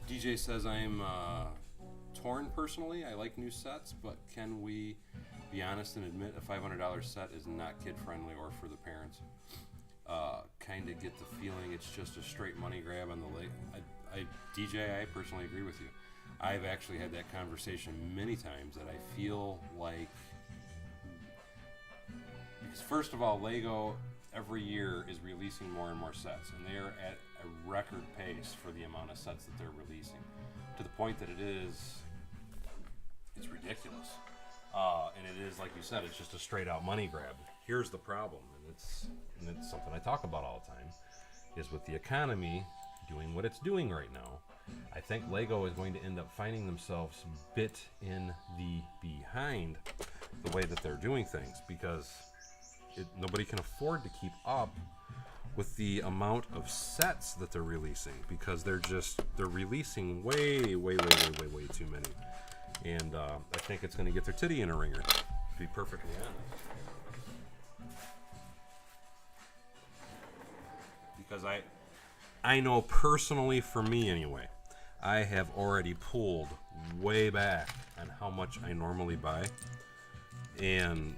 DJ says I'm torn personally. I like new sets, but can we be honest and admit a $500 set is not kid friendly or for the parents? Kind of get the feeling it's just a straight money grab on the leg. DJ, I personally agree with you. I've actually had that conversation many times that I feel like, because first of all, Lego every year is releasing more and more sets, and they are at a record pace for the amount of sets that they're releasing, to the point that it's ridiculous. And it is, like you said, it's just a straight out money grab. Here's the problem, and it's something I talk about all the time, is with the economy doing what it's doing right now, I think Lego is going to end up finding themselves bit in the behind the way that they're doing things, because nobody can afford to keep up with the amount of sets that they're releasing, because they're releasing way too many. And I think it's going to get their titty in a ringer, to be perfectly honest. Because I know personally, for me anyway, I have already pulled way back on how much I normally buy. And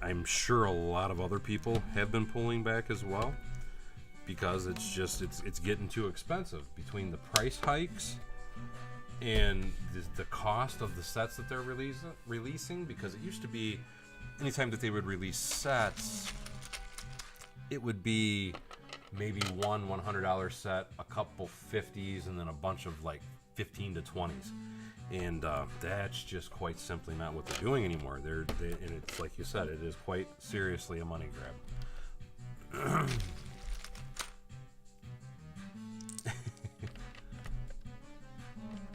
I'm sure a lot of other people have been pulling back as well, because it's getting too expensive between the price hikes and the cost of the sets that they're releasing. Because it used to be, anytime that they would release sets, it would be maybe one $100 set, a couple 50s, and then a bunch of like 15 to 20s. And that's just quite simply not what they're doing anymore. And it's like you said, it is quite seriously a money grab.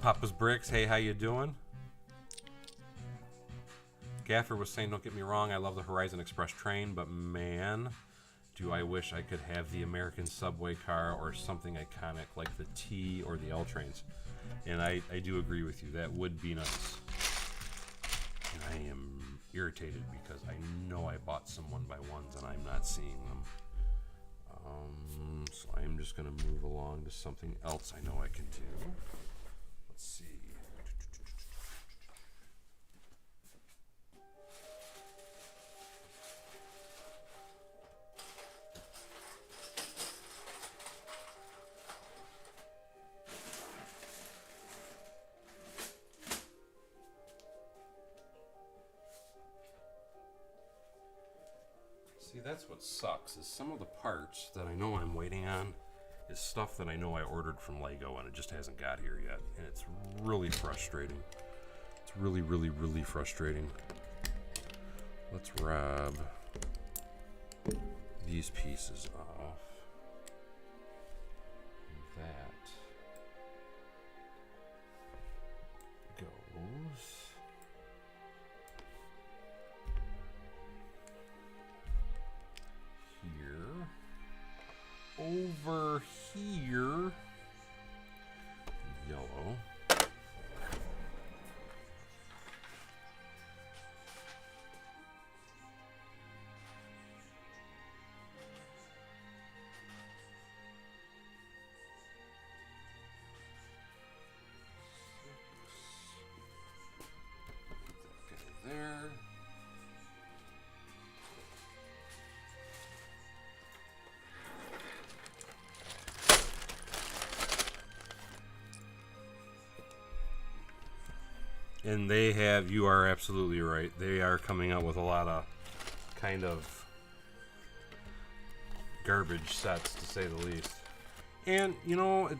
Papa's Bricks, hey, how you doing? Gaffer was saying, don't get me wrong, I love the Horizon Express train, but man, do I wish I could have the American subway car or something iconic like the T or the L trains. And I do agree with you, that would be nice. And I am irritated because I know I bought some one-by-ones and I'm not seeing them. So I'm just going to move along to something else I know I can do. Let's see. See, that's what sucks, is some of the parts that I know I'm waiting on is stuff that I know I ordered from Lego and it just hasn't got here yet. And it's really frustrating. It's really frustrating. Let's rob these pieces off. That goes here. over here, yellow. There. And they have, you are absolutely right, they are coming out with a lot of kind of garbage sets, to say the least. And you know,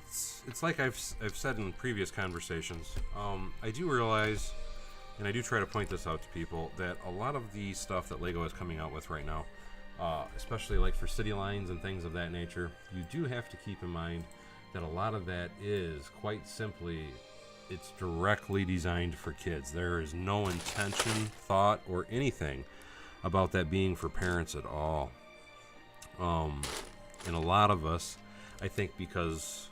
it's like I've said in previous conversations. I do realize, and I do try to point this out to people, that a lot of the stuff that Lego is coming out with right now, especially like for city lines and things of that nature, you do have to keep in mind that a lot of that is quite simply, it's directly designed for kids. There is no intention, thought, or anything about that being for parents at all. And a lot of us, I think, because,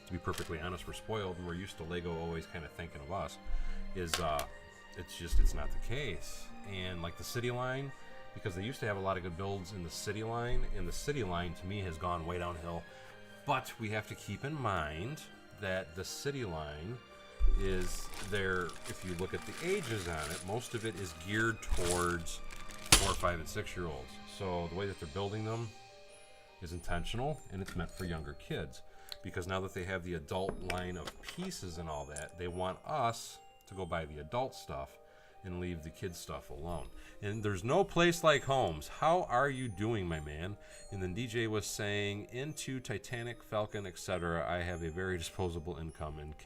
to be perfectly honest, we're spoiled and we're used to Lego always kind of thinking of us, is it's not the case. And like the city line, because they used to have a lot of good builds in the city line, and the city line to me has gone way downhill. But we have to keep in mind that the city line is there, if you look at the ages on it, most of it is geared towards 4, 5, and 6 year olds. So the way that they're building them is intentional, and it's meant for younger kids, because now that they have the adult line of pieces and all that, they want us to go buy the adult stuff and leave the kids stuff alone. And there's no place like Homes. How are you doing, my man? And then DJ was saying, into Titanic, Falcon, etc., I have a very disposable income and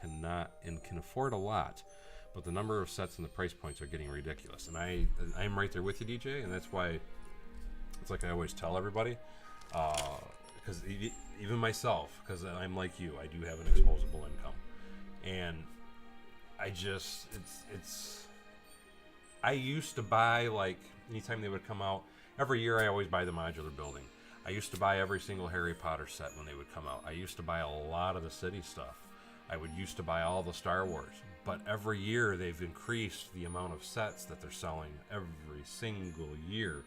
can afford a lot, but the number of sets and the price points are getting ridiculous. And I'm right there with you, DJ, and that's why it's like I always tell everybody, because even myself, because I'm like you, I do have an disposable income, and I just, I used to buy, like, anytime they would come out, every year I always buy the modular building. I used to buy every single Harry Potter set when they would come out. I used to buy a lot of the city stuff. I used to buy all the Star Wars. But every year they've increased the amount of sets that they're selling every single year.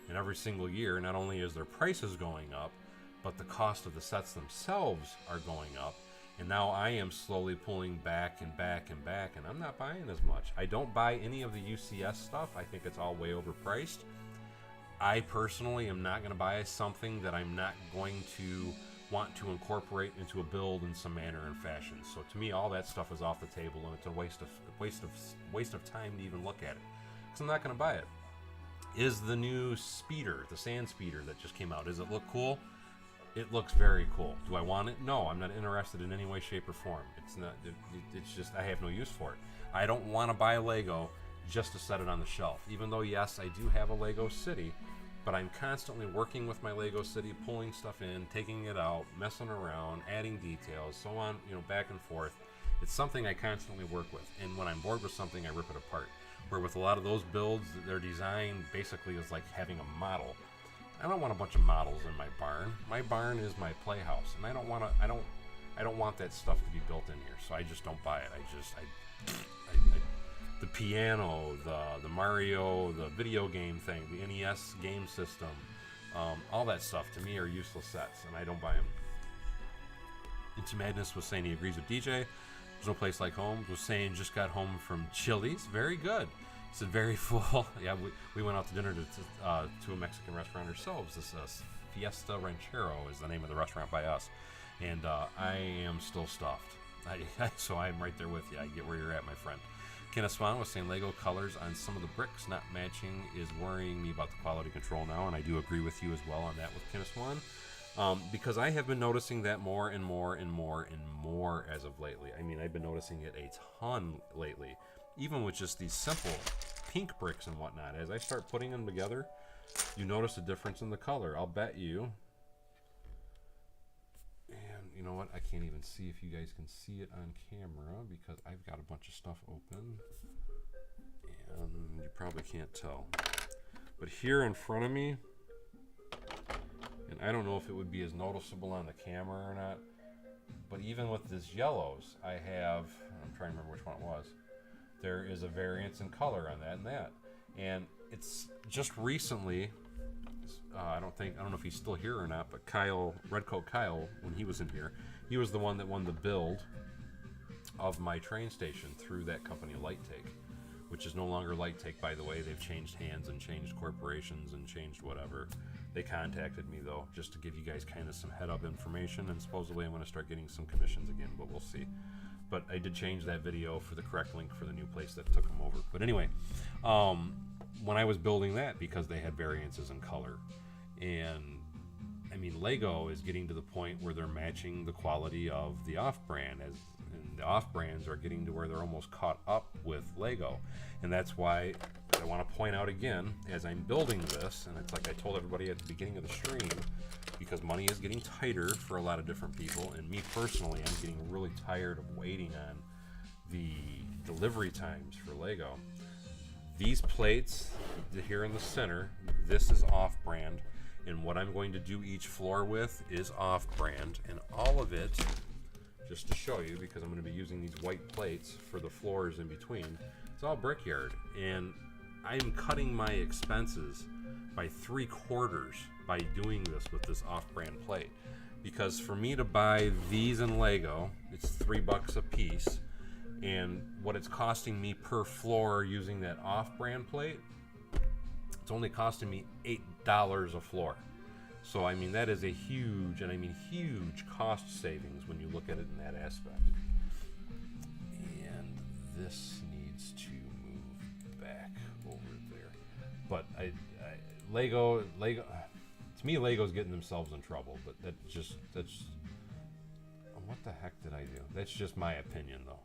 And every single year, not only is their prices going up, but the cost of the sets themselves are going up. And now I am slowly pulling back and back and back, and I'm not buying as much. I don't buy any of the UCS stuff. I think it's all way overpriced. I personally am not going to buy something that I'm not going to want to incorporate into a build in some manner and fashion. So to me, all that stuff is off the table, and it's a waste of time to even look at it, because I'm not going to buy it. Is the new speeder, the sand speeder that just came out, does it look cool? It looks very cool. Do I want it? No, I'm not interested in any way, shape, or form. It's not. It's just I have no use for it. I don't want to buy a Lego just to set it on the shelf. Even though, yes, I do have a Lego City, but I'm constantly working with my Lego City, pulling stuff in, taking it out, messing around, adding details, so on, back and forth. It's something I constantly work with, and when I'm bored with something, I rip it apart. Where with a lot of those builds, their design basically is like having a model. I don't want a bunch of models in my barn. My barn is my playhouse, and I don't want that stuff to be built in here. So I just don't buy it. The piano, the Mario, the video game thing, the NES game system, all that stuff to me are useless sets, and I don't buy them. Into Madness was saying he agrees with DJ. There's no place like home. Was saying just got home from Chili's. Very good. He said very full. Yeah, we went out to dinner to a Mexican restaurant ourselves. This Fiesta Ranchero is the name of the restaurant by us. And I am still stuffed. So I'm right there with you. I get where you're at, my friend. Kenneth Swan was saying Lego colors on some of the bricks not matching is worrying me about the quality control now. And I do agree with you as well on that with Kenneth Swan. Because I have been noticing that more and more and more and more as of lately. I mean, I've been noticing it a ton lately, even with just these simple pink bricks and whatnot. As I start putting them together, you notice a difference in the color. I'll bet you. And you know what? I can't even see if you guys can see it on camera because I've got a bunch of stuff open. And you probably can't tell. But here in front of me, And I don't know if it would be as noticeable on the camera or not, but even with these yellows, I'm trying to remember which one it was, there is a variance in color on that and that. And it's just recently, I don't know if he's still here or not, but Redcoat Kyle, when he was in here, he was the one that won the build of my train station through that company, Light Take, which is no longer Light Take, by the way. They've changed hands and changed corporations and changed whatever. They contacted me, though, just to give you guys kind of some head-up information, and supposedly I'm going to start getting some commissions again, but we'll see. But I did change that video for the correct link for the new place that took them over. But anyway, when I was building that, because they had variances in color, and I mean, Lego is getting to the point where they're matching the quality of the off-brand, and the off-brands are getting to where they're almost caught up with Lego. And that's why I want to point out again, as I'm building this, and it's like I told everybody at the beginning of the stream, because money is getting tighter for a lot of different people, and me personally, I'm getting really tired of waiting on the delivery times for Lego. These plates here in the center, this is off-brand, and what I'm going to do each floor with is off-brand, and all of it, just to show you, because I'm going to be using these white plates for the floors in between, it's all Brickyard, and I'm cutting my expenses by 3/4 by doing this with this off-brand plate, because for me to buy these in Lego, it's $3 a piece, and what it's costing me per floor using that off-brand plate, it's only costing me $8 a floor. So I mean, that is a huge, and I mean huge, cost savings when you look at it in that aspect. And this needs to move back over there. But Lego, to me, Lego's getting themselves in trouble. But that's what the heck did I do? That's just my opinion, though.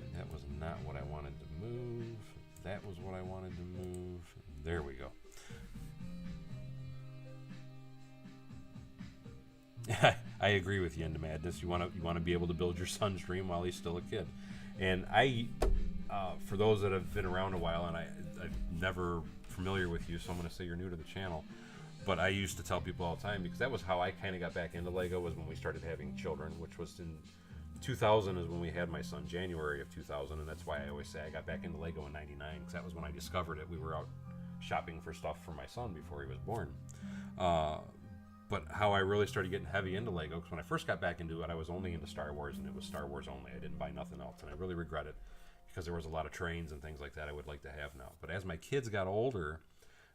And that was not what I wanted to move. That was what I wanted to move. There we go. I agree with you, Into Madness. You want to be able to build your son's dream while he's still a kid. And for those that have been around a while, and I'm never familiar with you, so I'm going to say you're new to the channel. But I used to tell people all the time, because that was how I kind of got back into Lego, was when we started having children, which was in 2000 is when we had my son, January of 2000, and that's why I always say I got back into Lego in '99, because that was when I discovered it. We were out shopping for stuff for my son before he was born. But how I really started getting heavy into Lego, because when I first got back into it, I was only into Star Wars, and it was Star Wars only. I didn't buy nothing else, and I really regret it, because there was a lot of trains and things like that I would like to have now. But as my kids got older,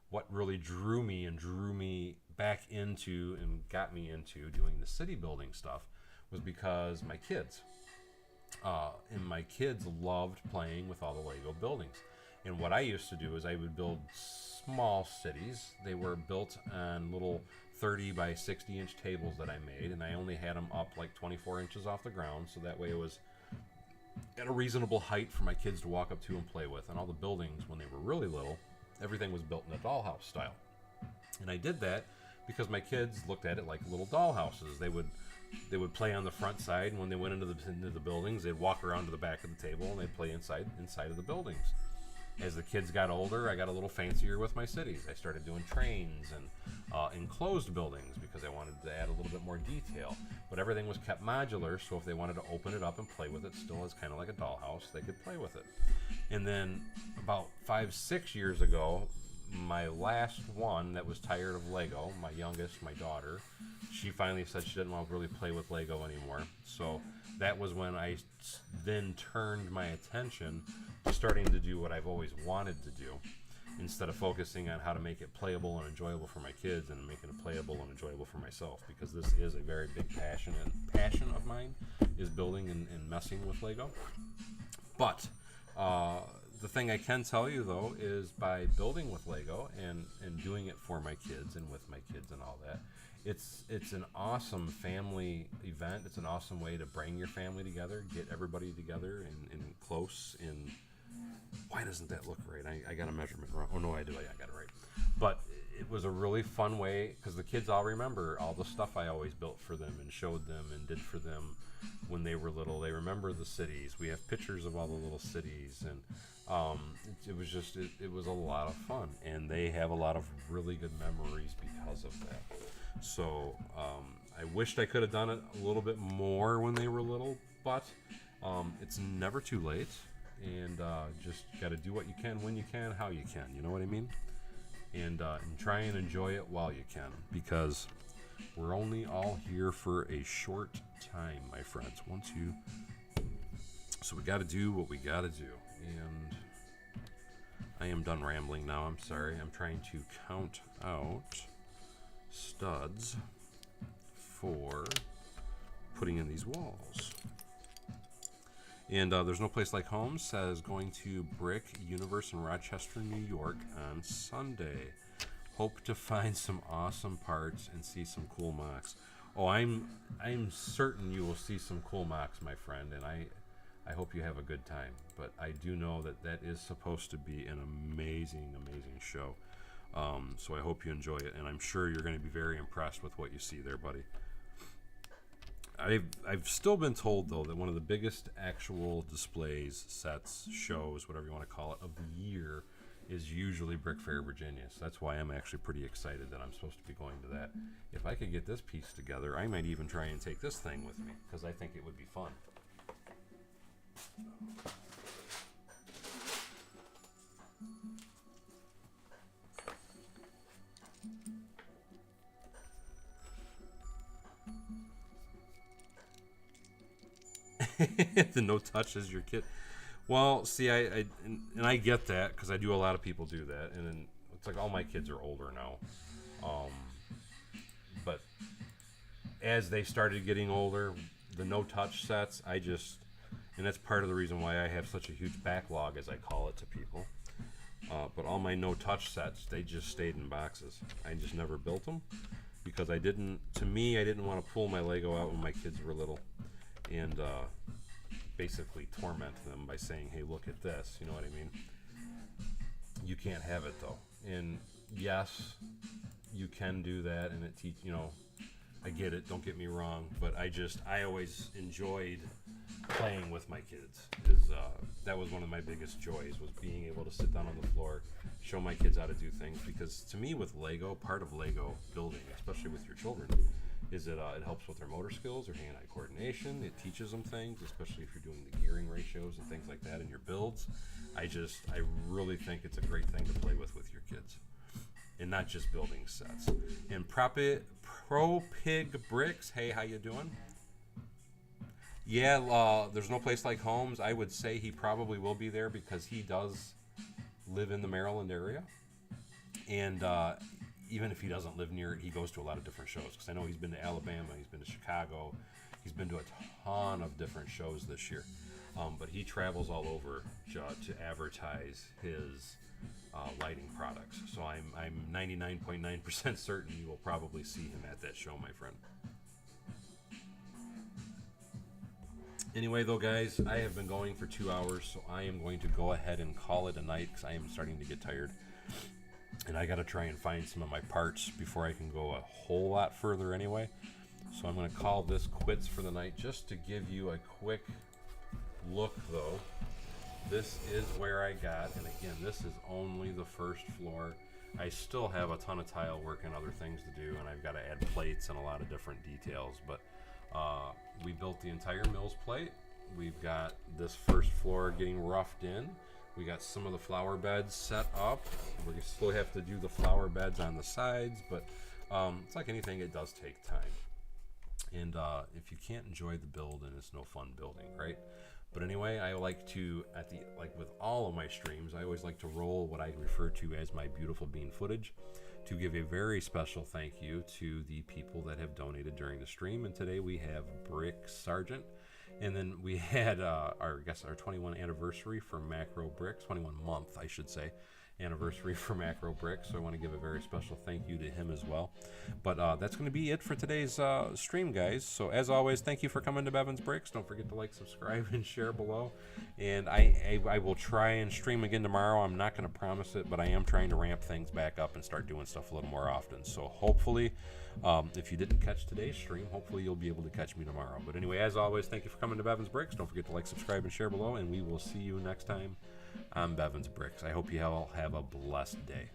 what really drew me back into and got me into doing the city building stuff was because my kids. And my kids loved playing with all the Lego buildings. And what I used to do is I would build small cities. They were built on little 30 by 60 inch tables that I made, and I only had them up like 24 inches off the ground, so that way it was at a reasonable height for my kids to walk up to and play with. And all the buildings, when they were really little, everything was built in a dollhouse style. And I did that because my kids looked at it like little dollhouses. They would play on the front side, and when they went into the buildings, they'd walk around to the back of the table and they'd play inside of the buildings. As the kids got older, I got a little fancier with my cities. I started doing trains and enclosed buildings, because I wanted to add a little bit more detail. But everything was kept modular, so if they wanted to open it up and play with it still as kind of like a dollhouse, they could play with it. And then about 5-6 years ago, my last one that was tired of Lego, my youngest, my daughter, she finally said she didn't want to really play with Lego anymore. So that was when I then turned my attention to starting to do what I've always wanted to do, instead of focusing on how to make it playable and enjoyable for my kids, and making it playable and enjoyable for myself, because this is a very big passion of mine, is building and messing with Lego. But the thing I can tell you, though, is by building with Lego and doing it for my kids and with my kids and all that, it's an awesome family event. It's an awesome way to bring your family together, get everybody together and close. And why doesn't that look right? I got a measurement wrong. Oh, no, I do. I got it right. But it was a really fun way, because the kids all remember all the stuff I always built for them and showed them and did for them when they were little. They remember the cities. We have pictures of all the little cities, and it was a lot of fun, and they have a lot of really good memories because of that. So I wished I could have done it a little bit more when they were little, but it's never too late, and just got to do what you can when you can, how you can. You know what I mean? And try and enjoy it while you can, because we're only all here for a short time, my friends. So we got to do what we got to do. And I am done rambling now. I'm sorry. I'm trying to count out studs for putting in these walls. And there's no place like home says going to Brick Universe in Rochester, New York on Sunday. Hope to find some awesome parts and see some cool mocks. Oh, I'm certain you will see some cool mocks, my friend, and I hope you have a good time. But I do know that is supposed to be an amazing, amazing show. So I hope you enjoy it, and I'm sure you're going to be very impressed with what you see there, buddy. I've still been told, though, that one of the biggest actual displays, sets, shows, whatever you want to call it, of the year is usually Brick Fair, Virginia. So that's why I'm actually pretty excited that I'm supposed to be going to that. If I could get this piece together, I might even try and take this thing with me, because I think it would be fun. The no touch is your kid. Well, see, I get that, because I do. A lot of people do that, and then it's like all my kids are older now. But as they started getting older, the no touch sets, and that's part of the reason why I have such a huge backlog, as I call it to people. But all my no touch sets, they just stayed in boxes. I just never built them, because I didn't want to pull my Lego out when my kids were little and basically torment them by saying, hey, look at this, you know what I mean? You can't have it, though. And yes, you can do that, and I get it, don't get me wrong, but I always enjoyed playing with my kids. That was one of my biggest joys, was being able to sit down on the floor, show my kids how to do things, because to me, with Lego, part of Lego building, especially with your children, is that it helps with their motor skills, their hand-eye coordination. It teaches them things, especially if you're doing the gearing ratios and things like that in your builds. I really think it's a great thing to play with your kids, and not just building sets. And Pro Pig Bricks, hey, how you doing? Yeah, there's no place like Homes. I would say he probably will be there, because he does live in the Maryland area, and even if he doesn't live near it, he goes to a lot of different shows, because I know he's been to Alabama, he's been to Chicago, he's been to a ton of different shows this year. But he travels all over to advertise his lighting products. So I'm 99.9% certain you will probably see him at that show, my friend. Anyway, though, guys, I have been going for 2 hours, so I am going to go ahead and call it a night, because I am starting to get tired. And I got to try and find some of my parts before I can go a whole lot further anyway. So I'm going to call this quits for the night. Just to give you a quick look, though, this is where I got, and again, this is only the first floor. I still have a ton of tile work and other things to do, and I've got to add plates and a lot of different details. But we built the entire Mills plate. We've got this first floor getting roughed in. We got some of the flower beds set up. We still have to do the flower beds on the sides, but it's like anything, it does take time. And if you can't enjoy the build, then it's no fun building, right? But anyway, I like to, with all of my streams, I always like to roll what I refer to as my beautiful bean footage, to give a very special thank you to the people that have donated during the stream. And today we have Brick Sargent. And then we had our 21 anniversary for Macro Bricks, 21 month, I should say, anniversary for Macro Bricks. So I want to give a very special thank you to him as well. But that's going to be it for today's stream, guys. So as always, thank you for coming to Bevan's Bricks. Don't forget to like, subscribe, and share below. And I will try and stream again tomorrow. I'm not going to promise it, but I am trying to ramp things back up and start doing stuff a little more often. So hopefully, if you didn't catch today's stream, hopefully you'll be able to catch me tomorrow. But anyway, as always, thank you for coming to Bevan's Bricks. Don't forget to like, subscribe, and share below, and we will see you next time on Bevan's Bricks. I hope you all have a blessed day.